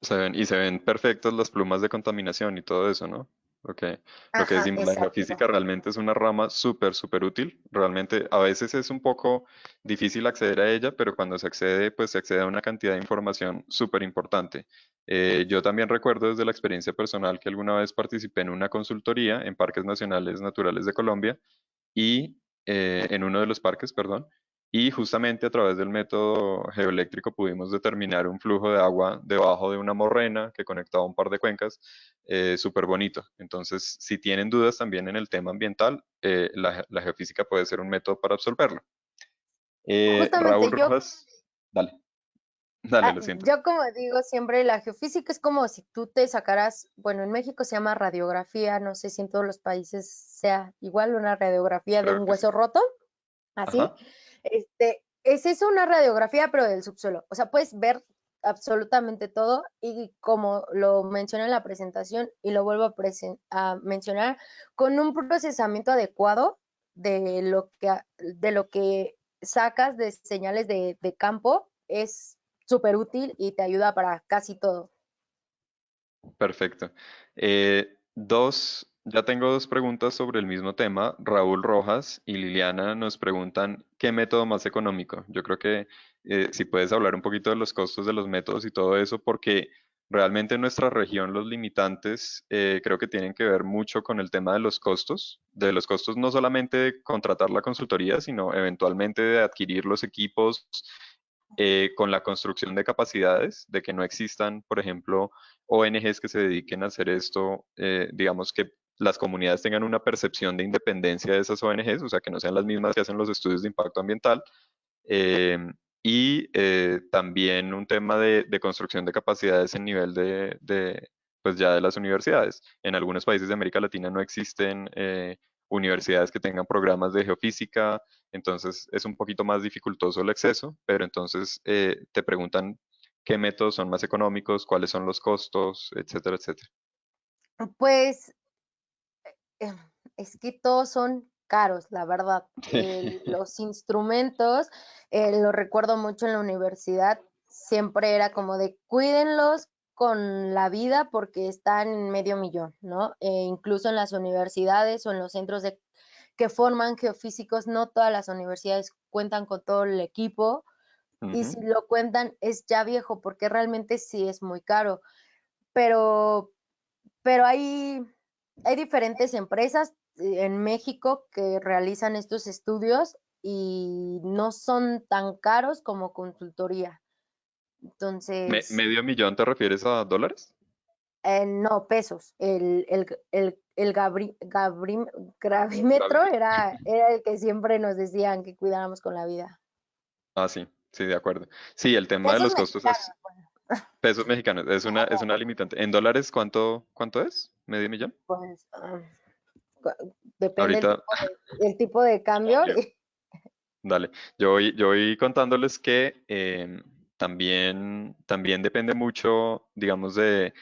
Se ven perfectas las plumas de contaminación y todo eso, ¿no? Lo que Ajá, decimos, la exacto. geofísica realmente es una rama súper, súper útil. Realmente a veces es un poco difícil acceder a ella, pero cuando se accede, pues se accede a una cantidad de información súper importante. Yo también recuerdo desde la experiencia personal que alguna vez participé en una consultoría en Parques Nacionales Naturales de Colombia y en uno de los parques, perdón. y justamente a través del método geoeléctrico pudimos determinar un flujo de agua debajo de una morrena que conectaba un par de cuencas, súper bonito. Entonces, si tienen dudas también en el tema ambiental, la geofísica puede ser un método para absolverlo. Raúl Justamente Rojas, dale, dale, lo siento. yo como digo siempre, la geofísica es como si tú te sacaras, bueno, en México se llama radiografía, no sé si en todos los países sea igual, una radiografía de Creo un que sí. hueso roto, así. Ajá, Es eso una radiografía, pero del subsuelo. O sea, puedes ver absolutamente todo y como lo mencioné en la presentación y lo vuelvo a mencionar, con un procesamiento adecuado de lo que sacas de señales de campo, es súper útil y te ayuda para casi todo. perfecto. Ya tengo dos preguntas sobre el mismo tema. Raúl Rojas y Liliana nos preguntan qué método más económico. Yo creo que si puedes hablar un poquito de los costos de los métodos y todo eso, porque realmente en nuestra región los limitantes creo que tienen que ver mucho con el tema de los costos no solamente de contratar la consultoría, sino eventualmente de adquirir los equipos, con la construcción de capacidades, de que no existan, por ejemplo, ONGs que se dediquen a hacer esto, digamos que las comunidades tengan una percepción de independencia de esas ONGs, o sea, que no sean las mismas que hacen los estudios de impacto ambiental. eh, También un tema de construcción de capacidades en nivel pues ya de las universidades. En algunos países de América Latina no existen universidades que tengan programas de geofísica, entonces es un poquito más dificultoso el acceso, pero entonces te preguntan qué métodos son más económicos, cuáles son los costos, etcétera, etcétera. Pues eh, es que todos son caros, la verdad. Los instrumentos, lo recuerdo mucho en la universidad, siempre era como de cuídenlos con la vida porque están en medio millón, ¿no? Incluso en las universidades o en los centros que forman geofísicos, no todas las universidades cuentan con todo el equipo y Ujú. si lo cuentan es ya viejo porque realmente sí es muy caro, pero pero hay diferentes empresas en México que realizan estos estudios y no son tan caros como consultoría. Entonces, ¿Medio millón te refieres a dólares? no, pesos. El gravímetro Gravity. era el que siempre nos decían que cuidáramos con la vida. Ah, sí, sí, de acuerdo. Sí, el tema de Pesos los costos es mexicanos, pesos mexicanos, es una limitante. ¿En dólares cuánto es? ¿Medio millón? pues depende Ahorita, el tipo de cambio. cambio. Dale. Yo voy contándoles que también depende mucho, digamos, de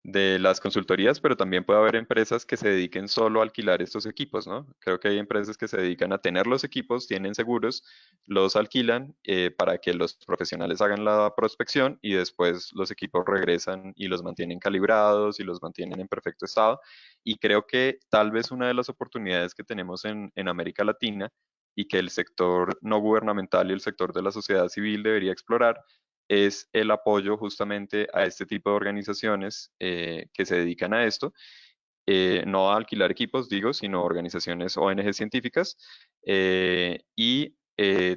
las consultorías, pero también puede haber empresas que se dediquen solo a alquilar estos equipos, ¿no? Creo que hay empresas que se dedican a tener los equipos, tienen seguros, los alquilan para que los profesionales hagan la prospección y después los equipos regresan y los mantienen calibrados y los mantienen en perfecto estado. Y creo que tal vez una de las oportunidades que tenemos en América Latina y que el sector no gubernamental y el sector de la sociedad civil debería explorar es el apoyo justamente a este tipo de organizaciones que se dedican a esto, no a alquilar equipos, digo, sino organizaciones ONG científicas,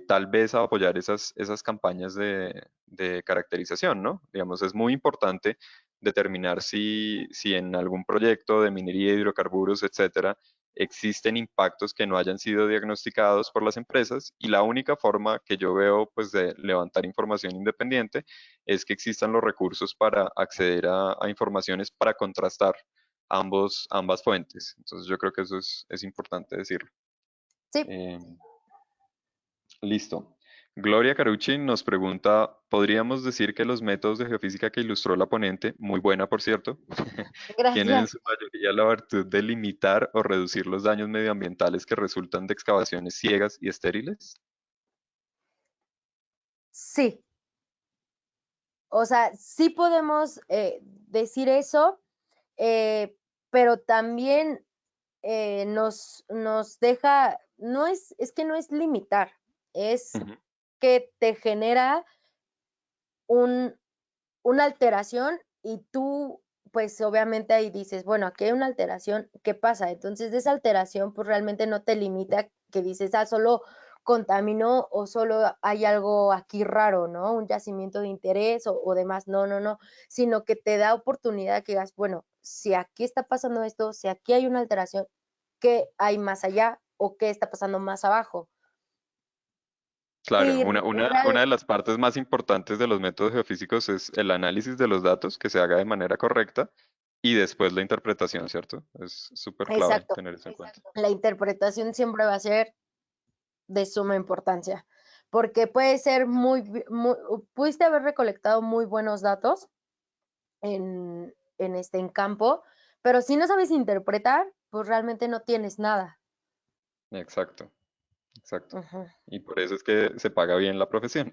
tal vez a apoyar esas campañas de caracterización, ¿no? Digamos, es muy importante determinar si en algún proyecto de minería, hidrocarburos, etcétera, existen impactos que no hayan sido diagnosticados por las empresas y la única forma que yo veo pues de levantar información independiente es que existan los recursos para acceder a informaciones para contrastar ambas fuentes. Entonces yo creo que eso es importante decirlo. Sí, Eh, Listo. Gloria Carucci nos pregunta, ¿podríamos decir que los métodos de geofísica que ilustró la ponente, muy buena por cierto, tienen en gracias. su mayoría la virtud de limitar o reducir los daños medioambientales que resultan de excavaciones ciegas y estériles? Sí, o sea, sí podemos decir eso, eh, pero también nos deja, es que no es limitar, es Ujú. que te genera un, una alteración y tú, pues obviamente ahí dices, bueno, aquí hay una alteración, ¿qué pasa? Entonces, de esa alteración, pues realmente no te limita que dices, solo contaminó o solo hay algo aquí raro, ¿no? Un yacimiento de interés o demás. No, no, no, sino que te da oportunidad que digas, bueno, si aquí está pasando esto, si aquí hay una alteración, ¿qué hay más allá o qué está pasando más abajo? Claro, Y una de las partes más importantes de los métodos geofísicos es el análisis de los datos, que se haga de manera correcta, y después la interpretación, ¿cierto? Es súper clave exacto, tener eso en cuenta. la interpretación siempre va a ser de suma importancia, porque puede ser pudiste haber recolectado muy buenos datos en campo, pero si no sabes interpretar, pues realmente no tienes nada. Exacto, exacto. Ujú. Y por eso es que se paga bien la profesión.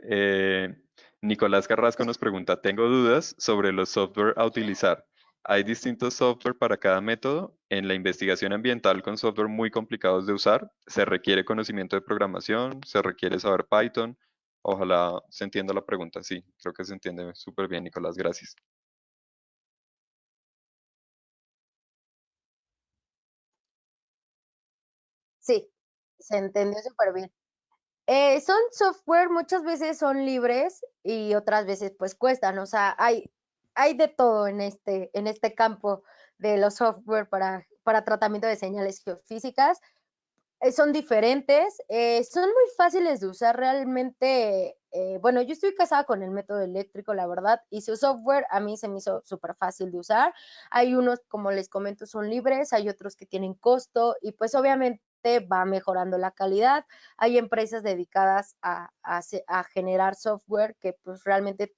Eh, Nicolás Carrasco nos pregunta, tengo dudas sobre los software a utilizar. Hay distintos software para cada método. En la investigación ambiental con software muy complicados de usar, se requiere conocimiento de programación, se requiere saber Python. Ojalá se entienda la pregunta. Sí, creo que se entiende súper bien, Nicolás. Gracias. Sí, se entendió súper bien. Son software, muchas veces son libres y otras veces pues cuestan, o sea, hay de todo en este campo de los software para tratamiento de señales geofísicas. Son diferentes, son muy fáciles de usar realmente. Bueno, yo estoy casada con el método eléctrico, la verdad, y su software a mí se me hizo súper fácil de usar. Hay unos, como les comento, son libres, hay otros que tienen costo y pues obviamente va mejorando la calidad. Hay empresas dedicadas a generar software que pues realmente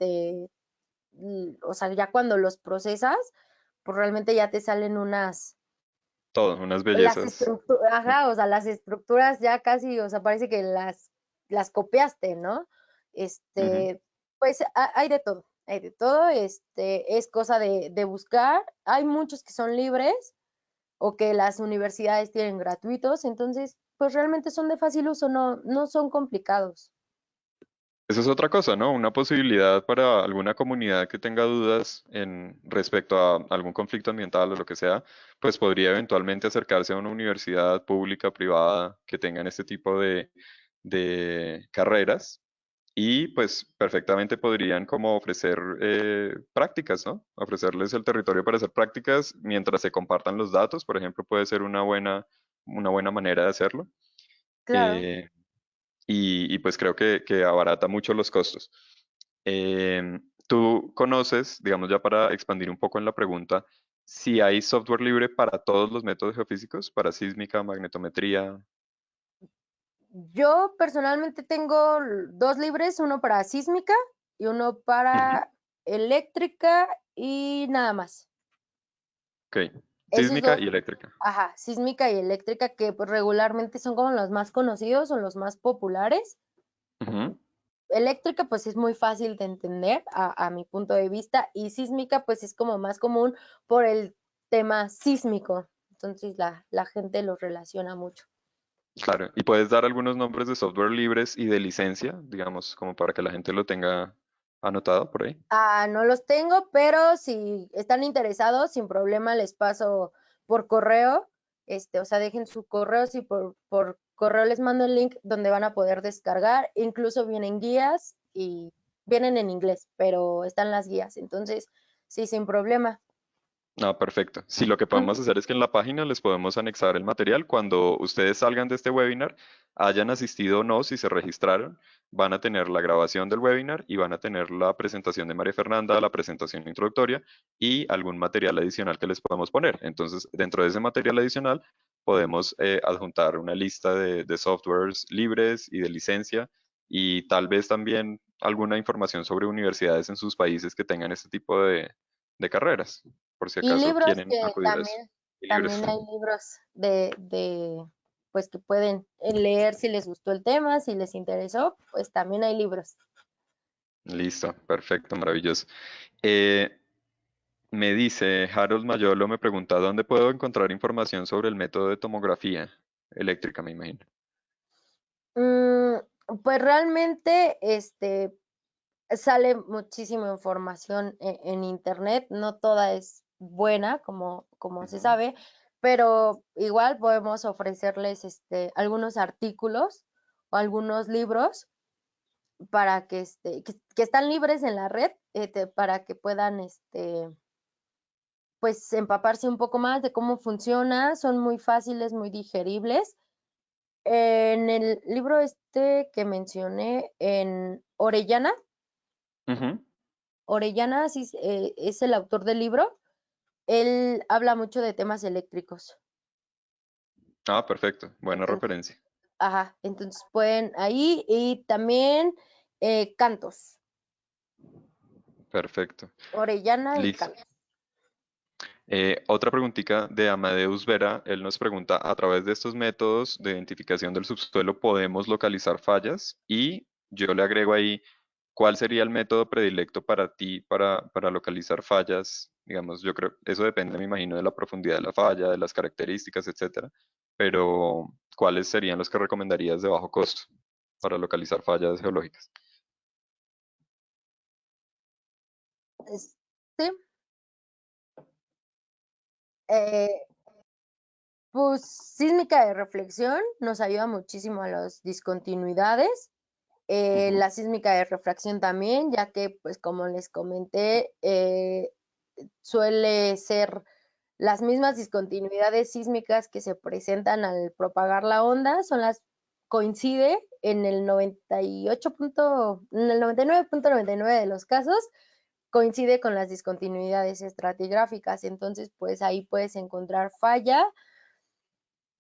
o sea, ya cuando los procesas, pues realmente ya te salen Todo, unas las bellezas. estructuras, ajá, o sea, las estructuras ya casi, o sea, parece que las copiaste, ¿no? Ujú. Este, pues hay de todo, es cosa de buscar. Hay muchos que son libres o que las universidades tienen gratuitos, entonces, pues realmente son de fácil uso, no son complicados. Eso es otra cosa, ¿no? Una posibilidad para alguna comunidad que tenga dudas en respecto a algún conflicto ambiental o lo que sea, pues podría eventualmente acercarse a una universidad pública, privada, que tengan este tipo de carreras y pues perfectamente podrían como ofrecer prácticas, ¿no? Ofrecerles el territorio para hacer prácticas mientras se compartan los datos, por ejemplo, puede ser una buena manera de hacerlo. Claro. Eh, y pues creo que abarata mucho los costos. Tú conoces, digamos ya para expandir un poco en la pregunta, si hay software libre para todos los métodos geofísicos, para sísmica, magnetometría. Yo personalmente tengo dos libres, uno para sísmica y uno Ujú. para eléctrica y nada más. Ok, Esos sísmica dos, y eléctrica. ajá, sísmica y eléctrica, que pues regularmente son como los más conocidos o los más populares. Ujú. Eléctrica pues es muy fácil de entender a mi punto de vista y sísmica pues es como más común por el tema sísmico. Entonces la gente los relaciona mucho. Claro, y puedes dar algunos nombres de software libres y de licencia, digamos, como para que la gente lo tenga anotado por ahí. No los tengo, pero si están interesados, sin problema les paso por correo. O sea, dejen su correo, si por correo les mando el link donde van a poder descargar. Incluso vienen guías y vienen en inglés, pero están las guías. Entonces, sí, sin problema. Ah, perfecto. Sí, lo que podemos Ujú. hacer es que en la página les podemos anexar el material. Cuando ustedes salgan de este webinar, hayan asistido o no, si se registraron, van a tener la grabación del webinar y van a tener la presentación de María Fernanda, la presentación introductoria y algún material adicional que les podamos poner. Entonces, dentro de ese material adicional, podemos adjuntar una lista de softwares libres y de licencia y tal vez también alguna información sobre universidades en sus países que tengan este tipo de carreras por si Y acaso libros quieren que acudir a eso. Y libros. también hay libros pues que pueden leer si les gustó el tema, si les interesó, pues también hay libros. Listo, perfecto, maravilloso. Eh, Me dice Harold Mayolo, me pregunta, ¿dónde puedo encontrar información sobre el método de tomografía eléctrica, me imagino? Mm, pues realmente, sale muchísima información en internet, no toda es buena, como se Ujú. sabe, pero igual podemos ofrecerles algunos artículos o algunos libros para que están libres en la red, para que puedan pues empaparse un poco más de cómo funciona, son muy fáciles, muy digeribles. En el libro que mencioné, en Orellana, Ujú. Orellana sí, es el autor del libro, él habla mucho de temas eléctricos. Ah, perfecto. Buena En- referencia. ajá, entonces pueden ahí y también cantos, Perfecto. Orellana y Listo. cantos. Otra preguntita de Amadeus Vera. Él nos pregunta, ¿a través de estos métodos de identificación del subsuelo podemos localizar fallas? Y yo le agrego ahí, ¿cuál sería el método predilecto para ti para localizar fallas? Digamos, yo creo, eso depende, me imagino, de la profundidad de la falla, de las características, etcétera. Pero, ¿cuáles serían los que recomendarías de bajo costo para localizar fallas geológicas? Sí, eh, pues sísmica de reflexión nos ayuda muchísimo a las discontinuidades. Ujú. La sísmica de refracción también, ya que, pues como les comenté, suele ser las mismas discontinuidades sísmicas que se presentan al propagar la onda, coincide en el 99.99 de los casos, coincide con las discontinuidades estratigráficas. Entonces, pues ahí puedes encontrar falla.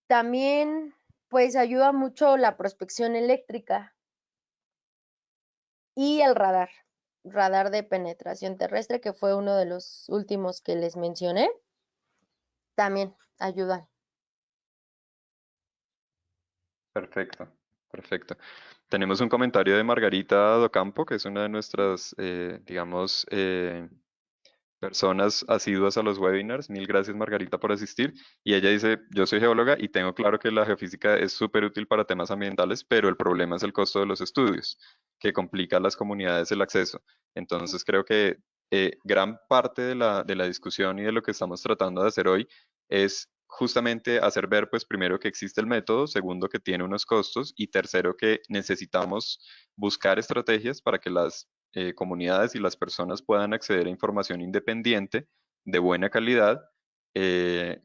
También, pues ayuda mucho la prospección eléctrica y el radar de penetración terrestre, que fue uno de los últimos que les mencioné, también ayudan. Perfecto, perfecto. Tenemos un comentario de Margarita Docampo, que es una de nuestras, digamos, personas asiduas a los webinars. Mil gracias, Margarita, por asistir. Y ella dice, yo soy geóloga y tengo claro que la geofísica es súper útil para temas ambientales, pero el problema es el costo de los estudios, que complica a las comunidades el acceso. Entonces, creo que gran parte de la discusión y de lo que estamos tratando de hacer hoy es justamente hacer ver, pues, primero que existe el método, segundo que tiene unos costos y tercero que necesitamos buscar estrategias para que las comunidades y las personas puedan acceder a información independiente de buena calidad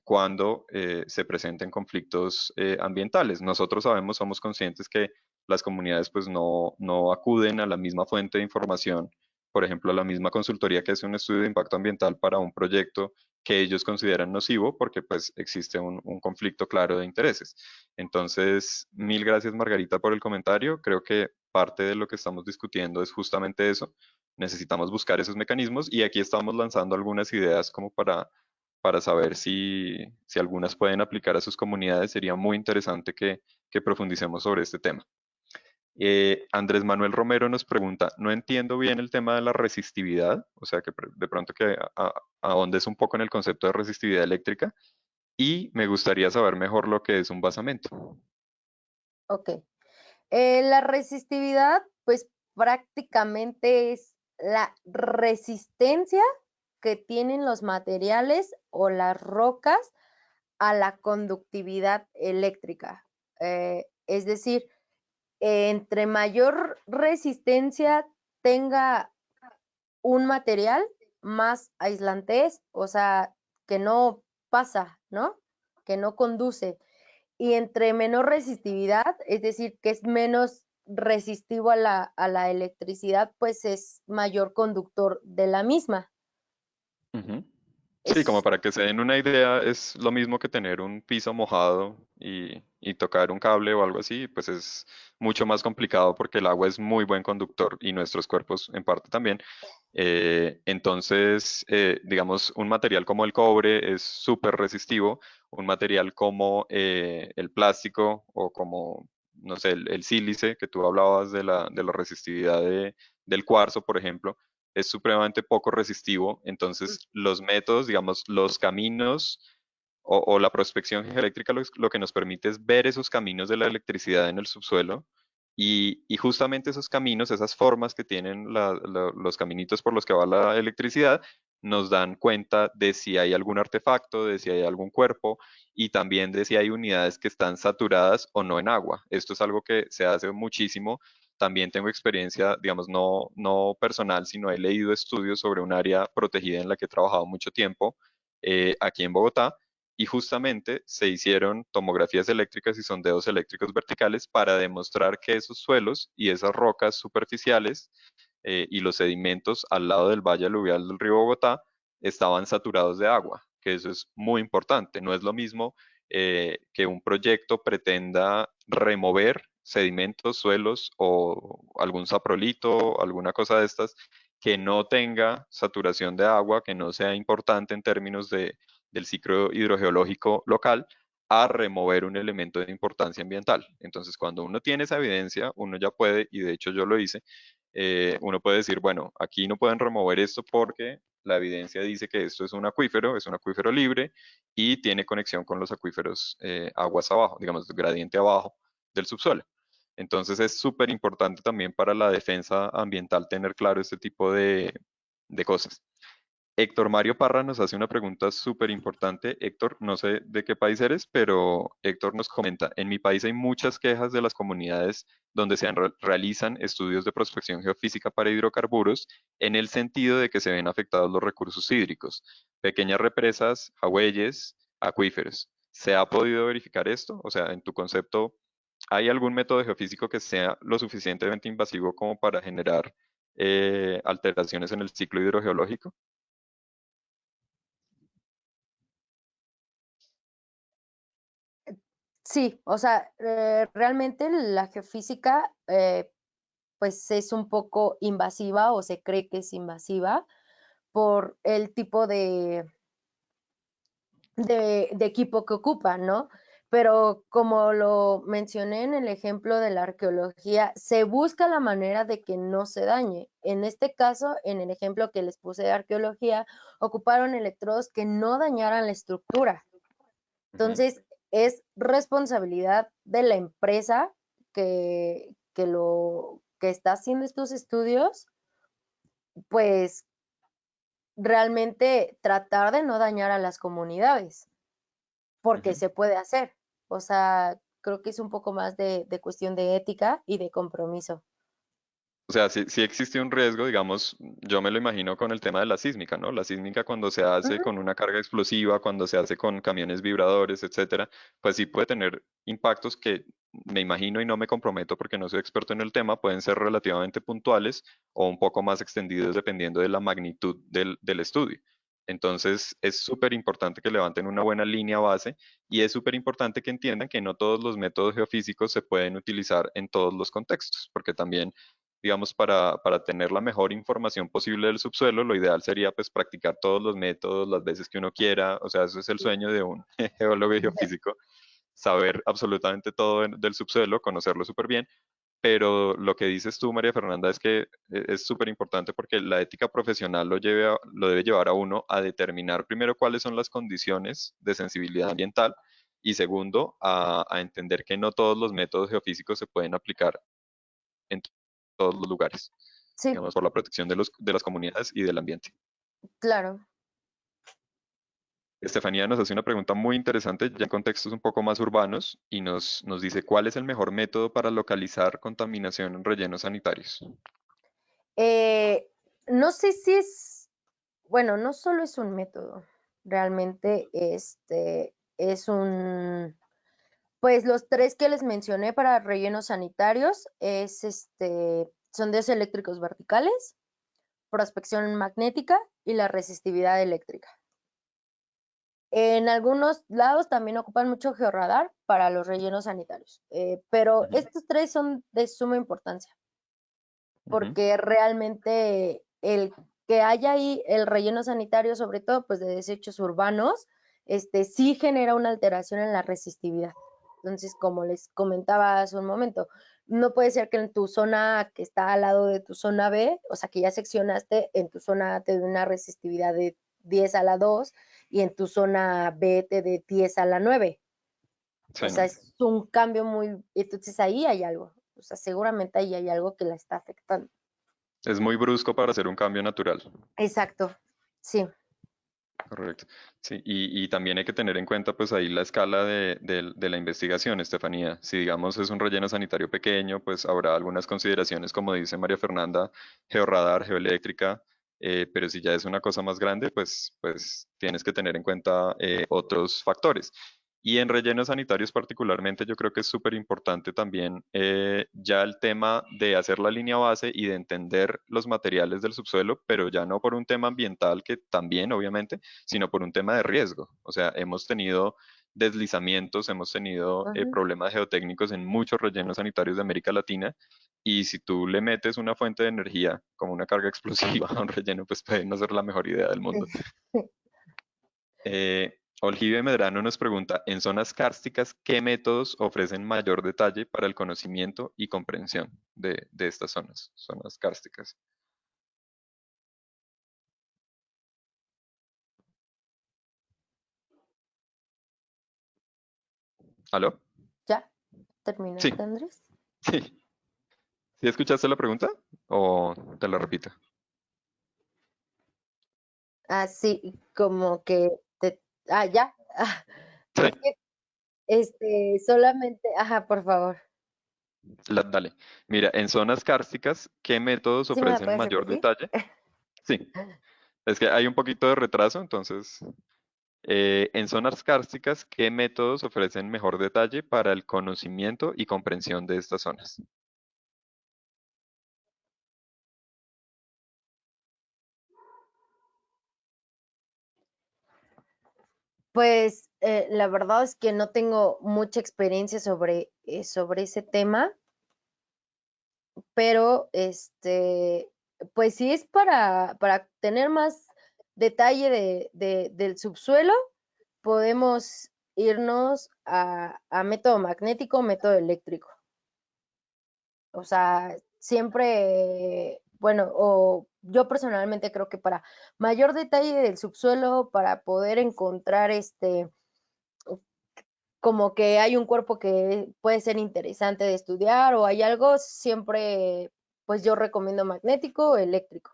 cuando se presenten conflictos ambientales. Nosotros sabemos, somos conscientes que las comunidades pues no acuden a la misma fuente de información, por ejemplo, a la misma consultoría que hace un estudio de impacto ambiental para un proyecto que ellos consideran nocivo porque pues existe un conflicto claro de intereses. Entonces, mil gracias Margarita por el comentario. Creo que parte de lo que estamos discutiendo es justamente eso. Necesitamos buscar esos mecanismos y aquí estamos lanzando algunas ideas como para saber si algunas pueden aplicar a sus comunidades. Sería muy interesante que profundicemos sobre este tema. Andrés Manuel Romero nos pregunta, no entiendo bien el tema de la resistividad, o sea que de pronto que ahondes un poco en el concepto de resistividad eléctrica y me gustaría saber mejor lo que es un basamento. Ok. La resistividad, pues prácticamente es la resistencia que tienen los materiales o las rocas a la conductividad eléctrica. Es decir, entre mayor resistencia tenga un material, más aislante es, o sea, que no pasa, ¿no? Que no conduce. Y entre menor resistividad, es decir, que es menos resistivo a la electricidad, pues es mayor conductor de la misma. Ujú. Sí, como Es, para que se den una idea, es lo mismo que tener un piso mojado y tocar un cable o algo así, pues es mucho más complicado porque el agua es muy buen conductor y nuestros cuerpos en parte también. Entonces, digamos, un material como el cobre es súper resistivo, un material como el plástico o como, no sé, el sílice, que tú hablabas de la resistividad del cuarzo, por ejemplo es supremamente poco resistivo, entonces los métodos, digamos, los caminos o la prospección geoeléctrica lo que nos permite es ver esos caminos de la electricidad en el subsuelo y justamente esos caminos, esas formas que tienen los caminitos por los que va la electricidad, nos dan cuenta de si hay algún artefacto, de si hay algún cuerpo y también de si hay unidades que están saturadas o no en agua. Esto es algo que se hace muchísimo. También tengo experiencia, digamos, no personal, sino he leído estudios sobre un área protegida en la que he trabajado mucho tiempo, aquí en Bogotá, y justamente se hicieron tomografías eléctricas y sondeos eléctricos verticales para demostrar que esos suelos y esas rocas superficiales y los sedimentos al lado del valle aluvial del río Bogotá estaban saturados de agua, que eso es muy importante. No es lo mismo que un proyecto pretenda remover sedimentos, suelos o algún saprolito, alguna cosa de estas, que no tenga saturación de agua, que no sea importante en términos del ciclo hidrogeológico local, a remover un elemento de importancia ambiental. Entonces, cuando uno tiene esa evidencia, uno ya puede, y de hecho yo lo hice, uno puede decir, bueno, aquí no pueden remover esto porque la evidencia dice que esto es un acuífero libre y tiene conexión con los acuíferos aguas abajo, digamos, gradiente abajo del subsuelo. Entonces es súper importante también para la defensa ambiental tener claro este tipo de cosas. Héctor Mario Parra nos hace una pregunta súper importante. Héctor, no sé de qué país eres, pero Héctor nos comenta, en mi país hay muchas quejas de las comunidades donde realizan estudios de prospección geofísica para hidrocarburos en el sentido de que se ven afectados los recursos hídricos, pequeñas represas, jagüeyes, acuíferos. ¿Se ha podido verificar esto? O sea, en tu concepto, ¿hay algún método geofísico que sea lo suficientemente invasivo como para generar alteraciones en el ciclo hidrogeológico? Sí, o sea, realmente la geofísica pues es un poco invasiva o se cree que es invasiva por el tipo de equipo que ocupa, ¿no? Pero como lo mencioné en el ejemplo de la arqueología, se busca la manera de que no se dañe. En este caso, en el ejemplo que les puse de arqueología, ocuparon electrodos que no dañaran la estructura. Ujú. Entonces, es responsabilidad de la empresa que está haciendo estos estudios, pues realmente tratar de no dañar a las comunidades, porque Ujú. se puede hacer. O sea, creo que es un poco más de cuestión de ética y de compromiso. O sea, sí existe un riesgo, digamos, yo me lo imagino con el tema de la sísmica, ¿no? La sísmica cuando se hace Ujú. con una carga explosiva, cuando se hace con camiones vibradores, etcétera, pues sí puede tener impactos que me imagino y no me comprometo porque no soy experto en el tema, pueden ser relativamente puntuales o un poco más extendidos dependiendo de la magnitud del estudio. Entonces, es súper importante que levanten una buena línea base y es súper importante que entiendan que no todos los métodos geofísicos se pueden utilizar en todos los contextos, porque también digamos, para tener la mejor información posible del subsuelo, lo ideal sería pues practicar todos los métodos las veces que uno quiera, o sea, eso es el sueño de un geólogo y geofísico, saber absolutamente todo del subsuelo, conocerlo súper bien, pero lo que dices tú, María Fernanda, es que es súper importante porque la ética profesional lo debe llevar a uno a determinar primero cuáles son las condiciones de sensibilidad ambiental y segundo, a entender que no todos los métodos geofísicos se pueden aplicar en todos los lugares, Sí, digamos, por la protección de las comunidades y del ambiente. claro. Estefanía nos hace una pregunta muy interesante, ya en contextos un poco más urbanos, y nos dice, ¿cuál es el mejor método para localizar contaminación en rellenos sanitarios? Eh, no sé si es, bueno, no solo es un método, realmente es pues los tres que les mencioné para rellenos sanitarios es sondeos eléctricos verticales, prospección magnética y la resistividad eléctrica. En algunos lados también ocupan mucho georradar para los rellenos sanitarios, pero Ujú, estos tres son de suma importancia ujú. porque realmente el que haya ahí el relleno sanitario, sobre todo pues de desechos urbanos, sí genera una alteración en la resistividad. Entonces, como les comentaba hace un momento, no puede ser que en tu zona A, que está al lado de tu zona B, o sea, que ya seccionaste, en tu zona A te dé una resistividad de 10 a la 2 y en tu zona B te dé 10 a la 9. O Sí, sea, no. es un cambio muy... Entonces ahí hay algo. O sea, seguramente ahí hay algo que la está afectando. Es muy brusco para hacer un cambio natural. Exacto. Sí. Correcto. Sí, y también hay que tener en cuenta pues ahí la escala de la investigación, Estefanía. Si digamos es un relleno sanitario pequeño, pues habrá algunas consideraciones, como dice María Fernanda, georradar, geoeléctrica, pero si ya es una cosa más grande, pues tienes que tener en cuenta otros factores. Y en rellenos sanitarios particularmente, yo creo que es súper importante también ya el tema de hacer la línea base y de entender los materiales del subsuelo, pero ya no por un tema ambiental, que también obviamente, sino por un tema de riesgo. O sea, hemos tenido deslizamientos, hemos tenido Ujú. problemas geotécnicos en muchos rellenos sanitarios de América Latina, y si tú le metes una fuente de energía como una carga explosiva a un relleno, pues puede no ser la mejor idea del mundo. Olgive Medrano nos pregunta, en zonas kársticas, ¿qué métodos ofrecen mayor detalle para el conocimiento y comprensión de estas zonas kársticas? ¿Aló? ¿Ya Sí, terminaste, Andrés? sí. ¿Sí escuchaste la pregunta o te la repito? Ah, sí, como que ya. Sí, Es que, solamente, ajá, por favor. dale. Mira, en zonas kársticas, ¿qué métodos ¿Sí me la ofrecen puedes mayor repetir? detalle? Sí, es que hay un poquito de retraso, entonces, en zonas kársticas, ¿qué métodos ofrecen mejor detalle para el conocimiento y comprensión de estas zonas? Pues la verdad es que no tengo mucha experiencia sobre ese tema, pero pues si es para tener más detalle del subsuelo, podemos irnos a método magnético, método eléctrico. O sea, siempre, bueno, o yo personalmente creo que para mayor detalle del subsuelo, para poder encontrar como que hay un cuerpo que puede ser interesante de estudiar o hay algo, siempre, pues yo recomiendo magnético o eléctrico.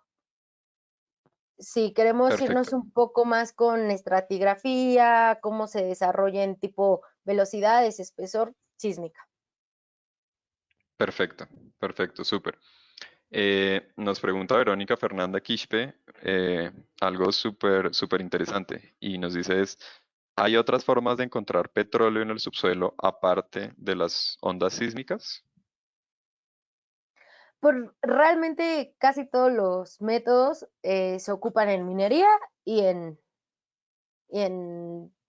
Si queremos irnos Perfecto, un poco más con estratigrafía, cómo se desarrolla en tipo velocidades, espesor, sísmica. perfecto, perfecto, súper. Nos pregunta Verónica Fernanda Quispe algo súper interesante y nos dice ¿hay otras formas de encontrar petróleo en el subsuelo aparte de las ondas sísmicas? Pues realmente casi todos los métodos se ocupan en minería y en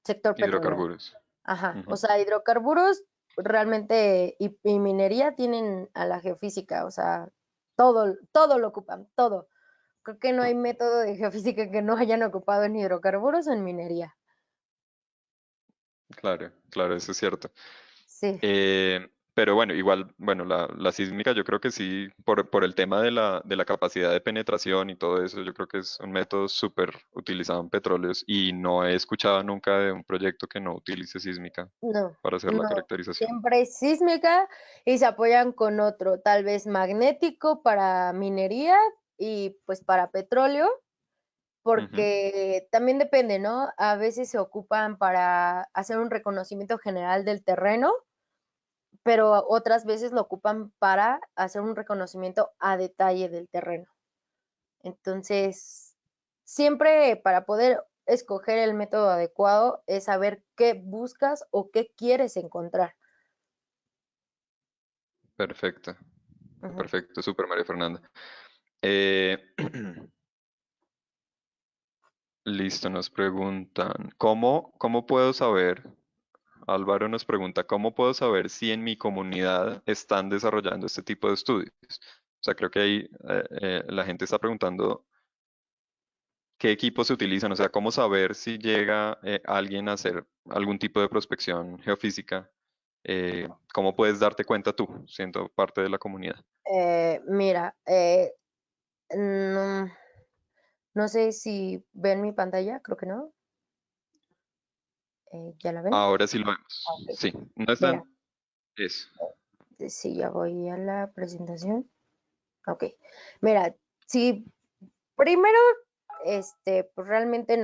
sector petrolero. Hidrocarburos. Ajá, o Ujú. sea, hidrocarburos realmente y minería tienen a la geofísica, o sea, todo lo ocupan, todo. Creo que no hay método de geofísica que no hayan ocupado en hidrocarburos o en minería. Claro, claro, eso es cierto. Sí, Pero bueno, igual, bueno, la sísmica yo creo que sí, por el tema de la capacidad de penetración y todo eso, yo creo que es un método súper utilizado en petróleos y no he escuchado nunca de un proyecto que no utilice sísmica no, para hacer la no. caracterización. Siempre es sísmica y se apoyan con otro, tal vez magnético para minería y pues para petróleo, Ujú. porque también depende, ¿no? A veces se ocupan para hacer un reconocimiento general del terreno, pero otras veces lo ocupan para hacer un reconocimiento a detalle del terreno. Entonces, siempre para poder escoger el método adecuado es saber qué buscas o qué quieres encontrar. Perfecto, Ujú. perfecto, súper María Fernanda. Eh, listo, nos preguntan, ¿cómo puedo saber? Álvaro nos pregunta, ¿cómo puedo saber si en mi comunidad están desarrollando este tipo de estudios? O sea, creo que ahí la gente está preguntando qué equipos se utilizan, o sea, cómo saber si llega alguien a hacer algún tipo de prospección geofísica, cómo puedes darte cuenta tú, siendo parte de la comunidad. Mira, no, no sé si ven mi pantalla, creo que no. ¿Ya la ven? Ahora sí lo Ah, vemos, ok. sí, no Mira, están, eso, sí, ya voy a la presentación. Ok. Mira, si primero pues realmente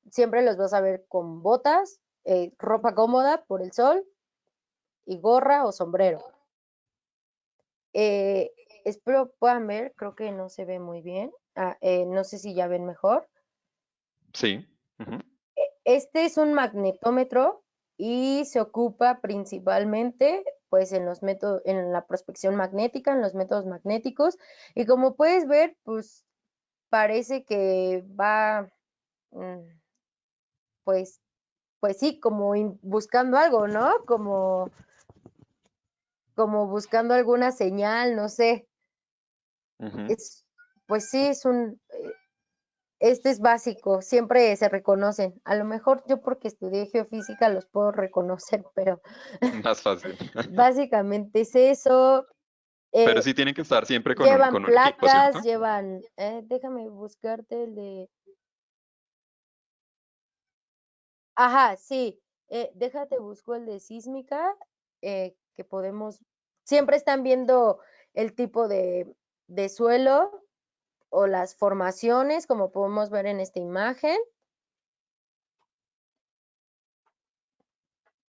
siempre los vas a ver con botas, ropa cómoda por el sol y gorra o sombrero. Eh, espero puedan ver, creo que no se ve muy bien. No sé si ya ven mejor. Sí. Ujú, Este es un magnetómetro y se ocupa principalmente pues en los métodos, en la prospección magnética, en los métodos magnéticos. Y como puedes ver, pues parece que va, mm, pues, pues sí, como buscando algo, ¿no? Como buscando alguna señal, no sé. ujú. Es, pues sí, este es básico, siempre se reconocen. A lo mejor yo porque estudié geofísica los puedo reconocer, pero Más fácil. básicamente es eso. Pero Eh, sí tienen que estar siempre llevan con un equipo, placas, ¿cierto? llevan, déjame buscarte el de, ajá, sí, déjate busco el de sísmica, que podemos, siempre están viendo el tipo de suelo o las formaciones, como podemos ver en esta imagen.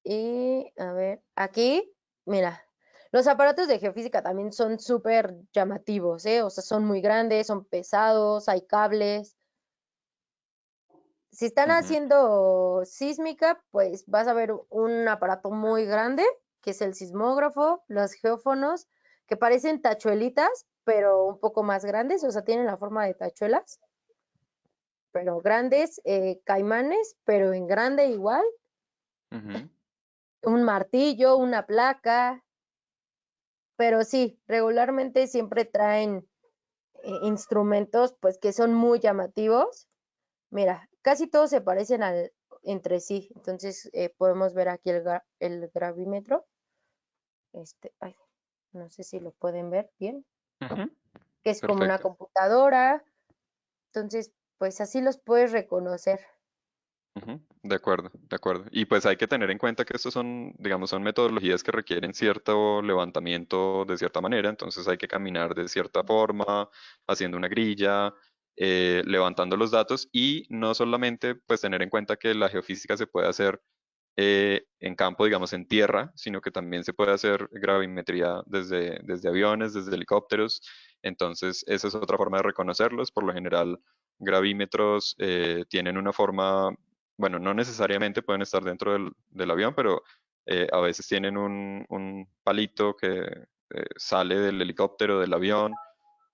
Y a ver, aquí, mira, los aparatos de geofísica también son súper llamativos, ¿eh? O sea, son muy grandes, son pesados, hay cables. Si están Ujú, haciendo sísmica, pues vas a ver un aparato muy grande, que es el sismógrafo, los geófonos, que parecen tachuelitas, pero un poco más grandes, o sea, tienen la forma de tachuelas, pero grandes, caimanes, pero en grande igual, ujú. un martillo, una placa, pero sí, regularmente siempre traen instrumentos pues que son muy llamativos. Mira, casi todos se parecen entre sí, entonces podemos ver aquí el gravímetro, ay, no sé si lo pueden ver bien, Ujú, que es como una perfecto. computadora, entonces pues así los puedes reconocer. Ujú, de acuerdo, de acuerdo. Y pues hay que tener en cuenta que estos son, digamos, son metodologías que requieren cierto levantamiento de cierta manera, entonces hay que caminar de cierta forma, haciendo una grilla, levantando los datos y no solamente pues tener en cuenta que la geofísica se puede hacer en campo, digamos, en tierra, sino que también se puede hacer gravimetría desde aviones, desde helicópteros. Entonces, esa es otra forma de reconocerlos. Por lo general, gravímetros tienen una forma, bueno, no necesariamente pueden estar dentro del avión, pero a veces tienen un palito que sale del helicóptero, del avión,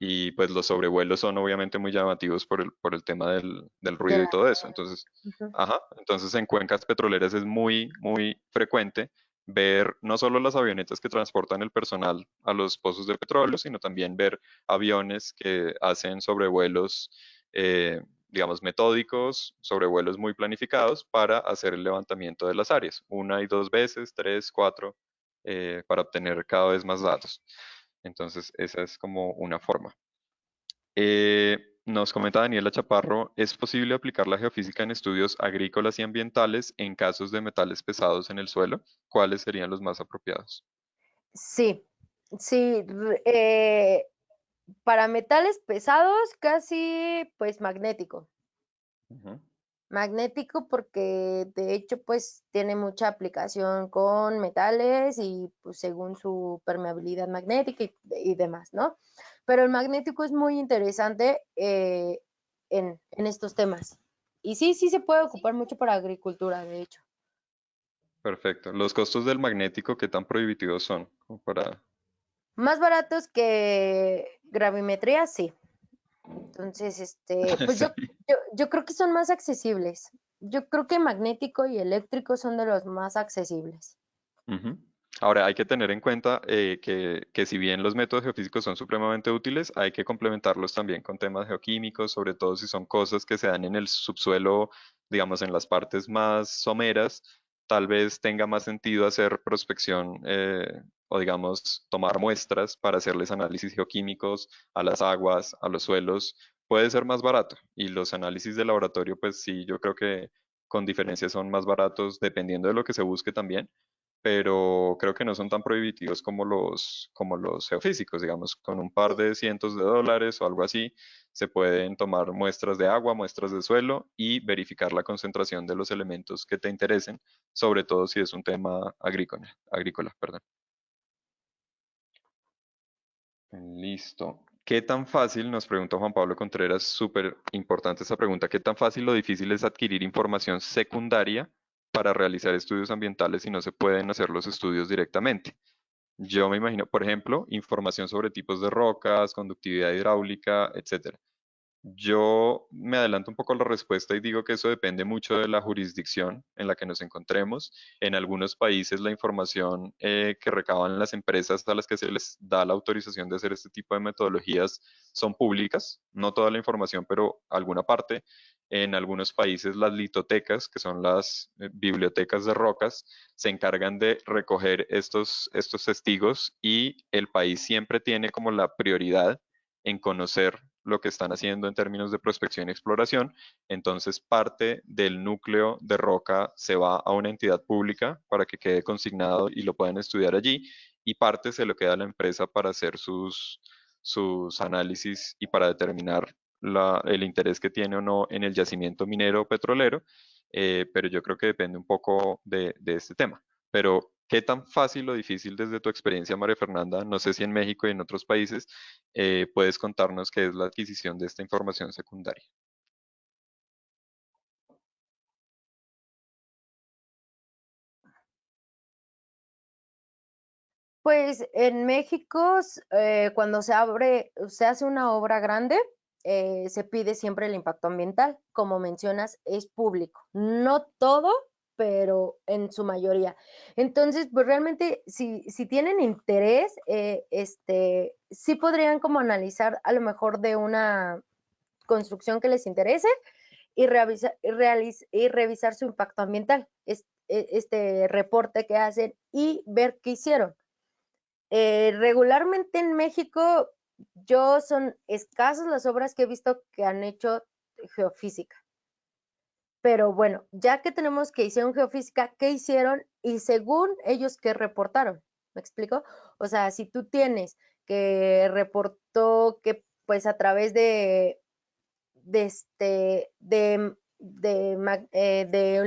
y pues los sobrevuelos son obviamente muy llamativos por el tema del De ruido y la, todo eso. Entonces, Ujú. ajá, entonces en cuencas petroleras es muy, muy frecuente ver no solo las avionetas que transportan el personal a los pozos de petróleo, sino también ver aviones que hacen sobrevuelos, digamos, metódicos, sobrevuelos muy planificados para hacer el levantamiento de las áreas, una y dos veces, tres, cuatro, para obtener cada vez más datos. Entonces, esa es como una forma. Nos comenta Daniela Chaparro, ¿es posible aplicar la geofísica en estudios agrícolas y ambientales en casos de metales pesados en el suelo? ¿Cuáles serían los más apropiados? Sí, sí, para metales pesados casi pues magnético. Ujú, Magnético porque de hecho pues tiene mucha aplicación con metales y pues según su permeabilidad magnética y demás, ¿no? Pero el magnético es muy interesante en estos temas. Y sí, sí se puede ocupar mucho para agricultura, de hecho. perfecto. ¿Los costos del magnético qué tan prohibitivos son? Como para... Más baratos que gravimetría, sí. Entonces, pues Sí. yo creo que son más accesibles. Yo creo que magnético y eléctrico son de los más accesibles. Ujú. Ahora, hay que tener en cuenta que si bien los métodos geofísicos son supremamente útiles, hay que complementarlos también con temas geoquímicos, sobre todo si son cosas que se dan en el subsuelo, digamos, en las partes más someras, tal vez tenga más sentido hacer prospección o, digamos, tomar muestras para hacerles análisis geoquímicos a las aguas, a los suelos. Puede ser más barato y los análisis de laboratorio, pues sí, yo creo que con diferencia son más baratos dependiendo de lo que se busque también, pero creo que no son tan prohibitivos como los geofísicos, digamos, con un par Sí. de cientos de dólares o algo así, se pueden tomar muestras de agua, muestras de suelo y verificar la concentración de los elementos que te interesen, sobre todo si es un tema agrícola, perdón. Listo. ¿Qué tan fácil, nos pregunta Juan Pablo Contreras, súper importante esta pregunta, qué tan fácil o difícil es adquirir información secundaria para realizar estudios ambientales si no se pueden hacer los estudios directamente? Yo me imagino, por ejemplo, información sobre tipos de rocas, conductividad hidráulica, etcétera. Yo me adelanto un poco a la respuesta y digo que eso depende mucho de la jurisdicción en la que nos encontremos. En algunos países la información que recaban las empresas a las que se les da la autorización de hacer este tipo de metodologías son públicas, no toda la información, pero alguna parte. En algunos países las litotecas, que son las bibliotecas de rocas, se encargan de recoger estos testigos y el país siempre tiene como la prioridad en conocer lo que están haciendo en términos de prospección y exploración. Entonces, parte del núcleo de roca se va a una entidad pública para que quede consignado y lo puedan estudiar allí, y parte se lo queda a la empresa para hacer sus análisis y para determinar el interés que tiene o no en el yacimiento minero o petrolero, pero yo creo que depende un poco de este tema. Pero, ¿qué tan fácil o difícil desde tu experiencia, María Fernanda? No sé si en México y en otros países puedes contarnos qué es la adquisición de esta información secundaria. Pues en México, cuando se hace una obra grande, se pide siempre el impacto ambiental. Como mencionas, es público. No todo, pero en su mayoría. Entonces, pues realmente, si tienen interés, sí podrían como analizar a lo mejor de una construcción que les interese y revisar su impacto ambiental, este reporte que hacen y ver qué hicieron. Regularmente en México, yo son escasas las obras que he visto que han hecho geofísica. Pero bueno, ya que tenemos que hicieron geofísica, ¿qué hicieron? Y según ellos, ¿qué reportaron? ¿Me explico? O sea, si tú tienes que reportó que pues a través de este, del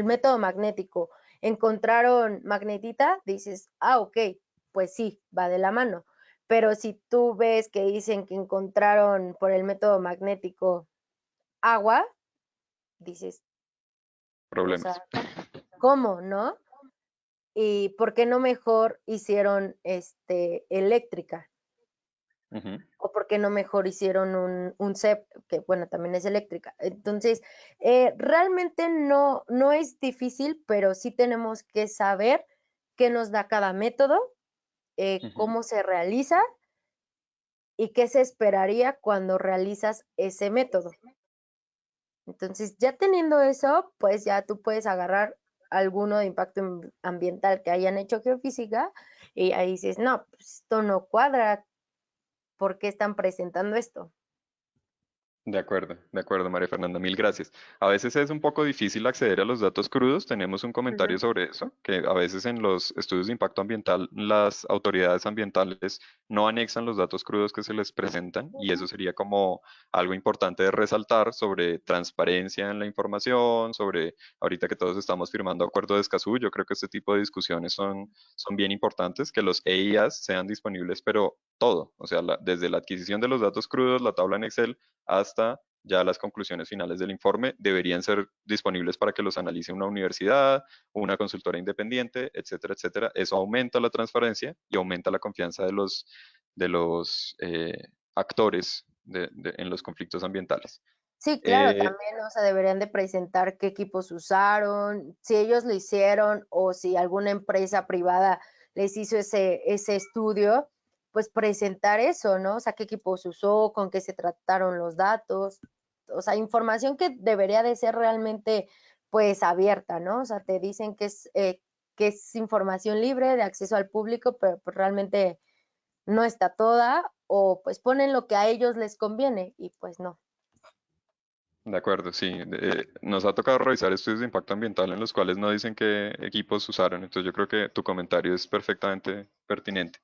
método magnético encontraron magnetita, dices, ah, ok, pues sí, va de la mano. Pero si tú ves que dicen que encontraron por el método magnético agua, dices, o Problemas. sea, ¿cómo, no? ¿Y por qué no mejor hicieron eléctrica? Ujú. ¿O por qué no mejor hicieron un CEP, que bueno, también es eléctrica? Entonces, realmente no es difícil, pero sí tenemos que saber qué nos da cada método, Ujú. cómo se realiza y qué se esperaría cuando realizas ese método. Entonces, ya teniendo eso, pues ya tú puedes agarrar alguno de impacto ambiental que hayan hecho geofísica y ahí dices, no, pues esto no cuadra, ¿por qué están presentando esto? De acuerdo, María Fernanda, mil gracias. A veces es un poco difícil acceder a los datos crudos, tenemos un comentario Ujú. sobre eso, que a veces en los estudios de impacto ambiental las autoridades ambientales no anexan los datos crudos que se les presentan, y eso sería como algo importante de resaltar sobre transparencia en la información, sobre ahorita que todos estamos firmando acuerdo de Escazú. Yo creo que este tipo de discusiones son bien importantes, que los EIAs sean disponibles, pero todo, o sea, desde la adquisición de los datos crudos, la tabla en Excel, hasta ya las conclusiones finales del informe deberían ser disponibles para que los analice una universidad, una consultora independiente, etcétera, etcétera. Eso aumenta la transparencia y aumenta la confianza de los actores en los conflictos ambientales. Sí, claro, Eh, también, o sea, deberían de presentar qué equipos usaron, si ellos lo hicieron o si alguna empresa privada les hizo ese estudio, pues presentar eso, ¿no? O sea, qué equipos usó, con qué se trataron los datos, o sea, información que debería de ser realmente, pues, abierta, ¿no? O sea, te dicen que es información libre de acceso al público, pero pues, realmente no está toda, o pues ponen lo que a ellos les conviene y pues no. De acuerdo, sí. Nos ha tocado revisar estudios de impacto ambiental en los cuales no dicen qué equipos usaron, entonces yo creo que tu comentario es perfectamente pertinente.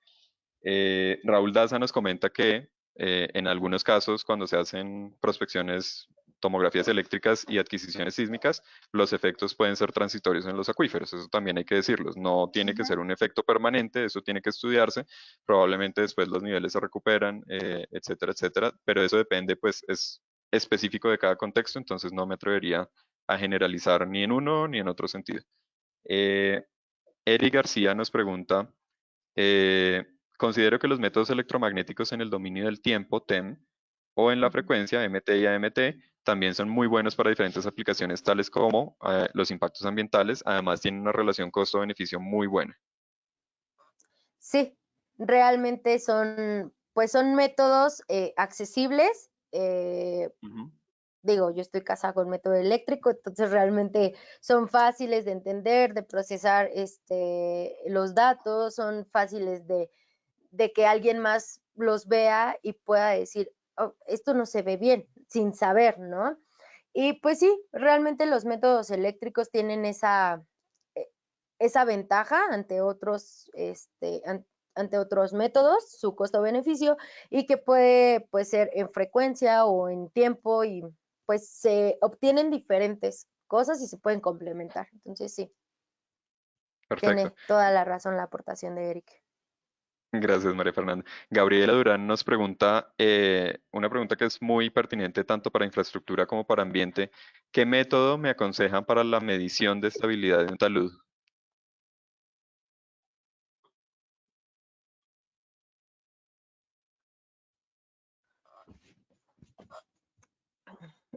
Raúl Daza nos comenta que en algunos casos, cuando se hacen prospecciones, tomografías eléctricas y adquisiciones sísmicas, los efectos pueden ser transitorios en los acuíferos. Eso también hay que decirlo. No tiene que Ujú. ser un efecto permanente, eso tiene que estudiarse. Probablemente después los niveles se recuperan, etcétera, etcétera. Pero eso depende, pues es específico de cada contexto, entonces no me atrevería a generalizar ni en uno ni en otro sentido. Eh, Eric García nos pregunta. Eh, Considero que los métodos electromagnéticos en el dominio del tiempo, TEM, o en la Ujú. frecuencia, MT y AMT, también son muy buenos para diferentes aplicaciones tales como los impactos ambientales. Además, tienen una relación costo-beneficio muy buena. Sí, realmente son, pues son métodos accesibles. Ujú. Digo, yo estoy casada con método eléctrico, entonces realmente son fáciles de entender, de procesar los datos, son fáciles de que alguien más los vea y pueda decir, "Oh, esto no se ve bien", sin saber, ¿no? Y pues sí, realmente los métodos eléctricos tienen eh, esa ventaja ante otros, ante otros métodos, su costo-beneficio, y que puede pues, ser en frecuencia o en tiempo y pues se obtienen diferentes cosas y se pueden complementar. Entonces sí, Perfecto. tiene toda la razón la aportación de Eric. Gracias, María Fernanda. Gabriela Durán nos pregunta una pregunta que es muy pertinente tanto para infraestructura como para ambiente. ¿Qué método me aconsejan para la medición de estabilidad de un talud?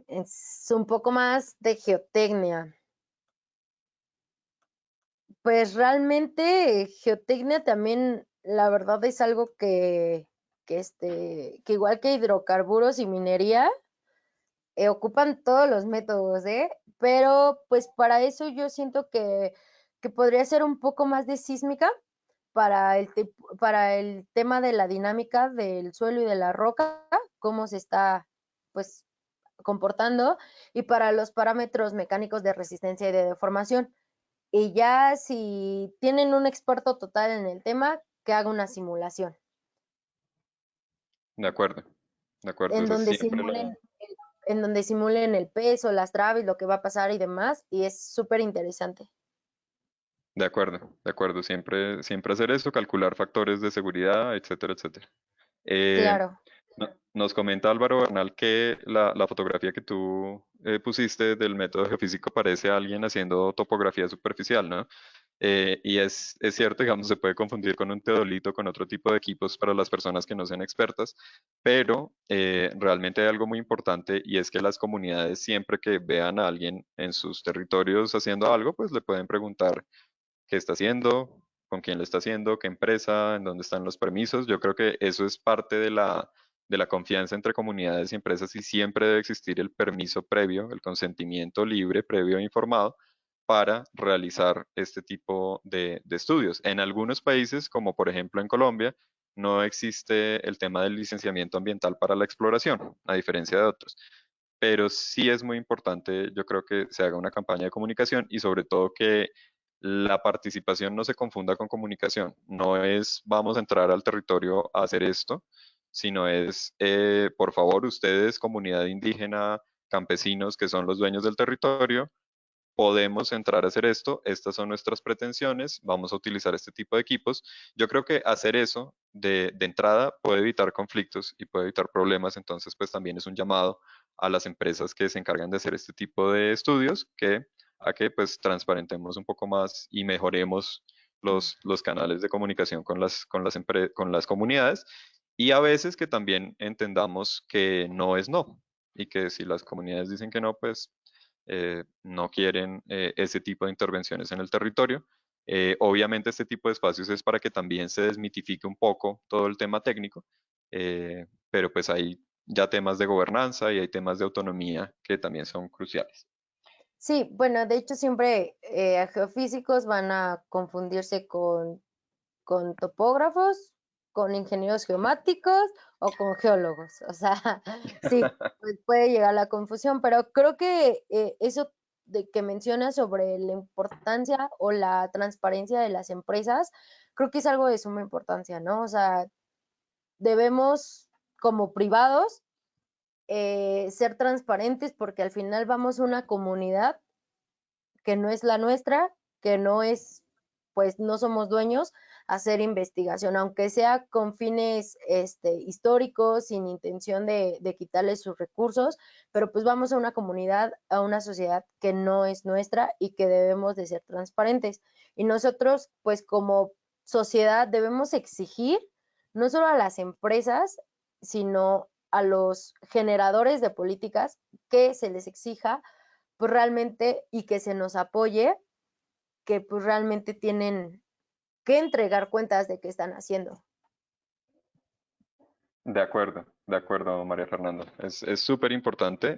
Es un poco más de geotecnia. Pues realmente geotecnia también, la verdad es algo que igual que hidrocarburos y minería, ocupan todos los métodos, ¿eh? Pero pues para eso yo siento que podría ser un poco más de sísmica para el tema de la dinámica del suelo y de la roca, cómo se está pues comportando, y para los parámetros mecánicos de resistencia y de deformación. Y ya si tienen un experto total en el tema, que haga una simulación, De acuerdo, de acuerdo. en Eso es donde siempre simulen, en donde simulen el peso, las traves, lo que va a pasar y demás, y es súper interesante. de acuerdo. Siempre, siempre hacer eso, calcular factores de seguridad, etcétera, etcétera. Eh, Claro. Nos comenta Álvaro Bernal que la fotografía que tú pusiste del método geofísico parece a alguien haciendo topografía superficial, ¿no? Y es cierto, digamos, se puede confundir con un teodolito, con otro tipo de equipos para las personas que no sean expertas, pero realmente hay algo muy importante y es que las comunidades siempre que vean a alguien en sus territorios haciendo algo, pues le pueden preguntar qué está haciendo, con quién lo está haciendo, qué empresa, en dónde están los permisos. Yo creo que eso es parte de la confianza entre comunidades y empresas y siempre debe existir el permiso previo, el consentimiento libre, previo e informado para realizar este tipo de estudios. En algunos países, como por ejemplo en Colombia, no existe el tema del licenciamiento ambiental para la exploración, a diferencia de otros. Pero sí es muy importante, yo creo que se haga una campaña de comunicación y sobre todo que la participación no se confunda con comunicación. No es vamos a entrar al territorio a hacer esto, sino es, por favor, ustedes, comunidad indígena, campesinos que son los dueños del territorio, podemos entrar a hacer esto, estas son nuestras pretensiones, vamos a utilizar este tipo de equipos. Yo creo que hacer eso de entrada puede evitar conflictos y puede evitar problemas, entonces pues también es un llamado a las empresas que se encargan de hacer este tipo de estudios a que pues transparentemos un poco más y mejoremos los canales de comunicación con las comunidades y a veces que también entendamos que no es no y que si las comunidades dicen que no, pues no quieren ese tipo de intervenciones en el territorio. Obviamente este tipo de espacios es para que también se desmitifique un poco todo el tema técnico, pero pues hay ya temas de gobernanza y hay temas de autonomía que también son cruciales. Sí, bueno, de hecho siempre a geofísicos van a confundirse con topógrafos, con ingenieros geomáticos o con geólogos. O sea, sí, pues puede llegar a la confusión, pero creo que eso de que mencionas sobre la importancia o la transparencia de las empresas, creo que es algo de suma importancia, ¿no? O sea, debemos como privados ser transparentes porque al final vamos a una comunidad que no es la nuestra, que no es, pues no somos dueños, hacer investigación, aunque sea con fines históricos, sin intención de quitarles sus recursos, pero pues vamos a una comunidad, a una sociedad que no es nuestra y que debemos de ser transparentes. Y nosotros, pues como sociedad, debemos exigir no solo a las empresas, sino a los generadores de políticas que se les exija pues realmente y que se nos apoye, que pues realmente tienen que entregar cuentas de qué están haciendo. De acuerdo, María Fernanda. Es súper importante.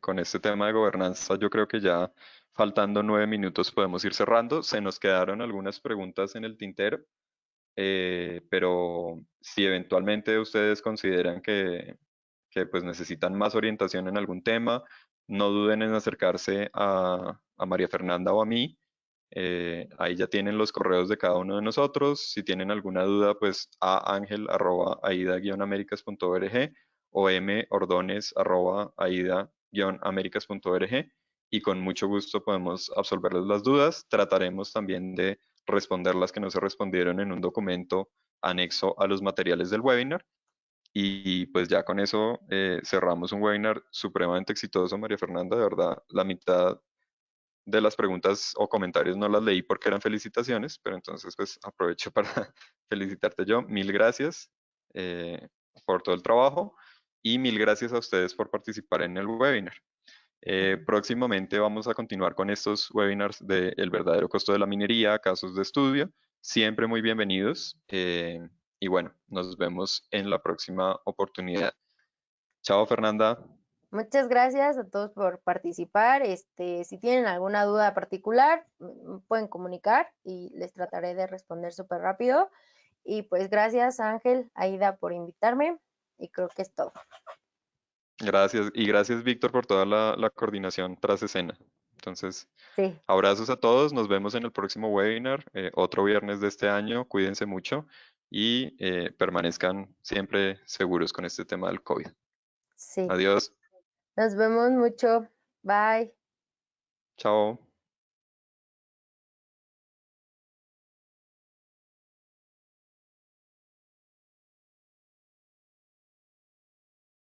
Con este tema de gobernanza, yo creo que ya faltando 9 minutos podemos ir cerrando. Se nos quedaron algunas preguntas en el tintero, pero si eventualmente ustedes consideran que pues necesitan más orientación en algún tema, no duden en acercarse a María Fernanda o a mí. Ahí ya tienen los correos de cada uno de nosotros. Si tienen alguna duda, pues a angel@aida-americas.org o mordonez@aida-americas.org y con mucho gusto podemos absolverles las dudas. Trataremos también de responder las que no se respondieron en un documento anexo a los materiales del webinar. Y pues ya con eso cerramos un webinar supremamente exitoso, María Fernanda. De verdad, la mitad de las preguntas o comentarios no las leí porque eran felicitaciones, pero entonces pues aprovecho para felicitarte yo. Mil gracias por todo el trabajo y mil gracias a ustedes por participar en el webinar. Próximamente vamos a continuar con estos webinars de el verdadero costo de la minería, casos de estudio, siempre muy bienvenidos. Y bueno, nos vemos en la próxima oportunidad. Chao, Fernanda. Muchas gracias a todos por participar. Si tienen alguna duda particular, pueden comunicar y les trataré de responder súper rápido. Y pues gracias Ángel, Aida por invitarme y creo que es todo. Gracias. Y gracias, Víctor, por toda la coordinación tras escena. Entonces, Sí, abrazos a todos. Nos vemos en el próximo webinar, otro viernes de este año. Cuídense mucho y permanezcan siempre seguros con este tema del COVID. sí. Adiós. Nos vemos mucho. Bye. Chao.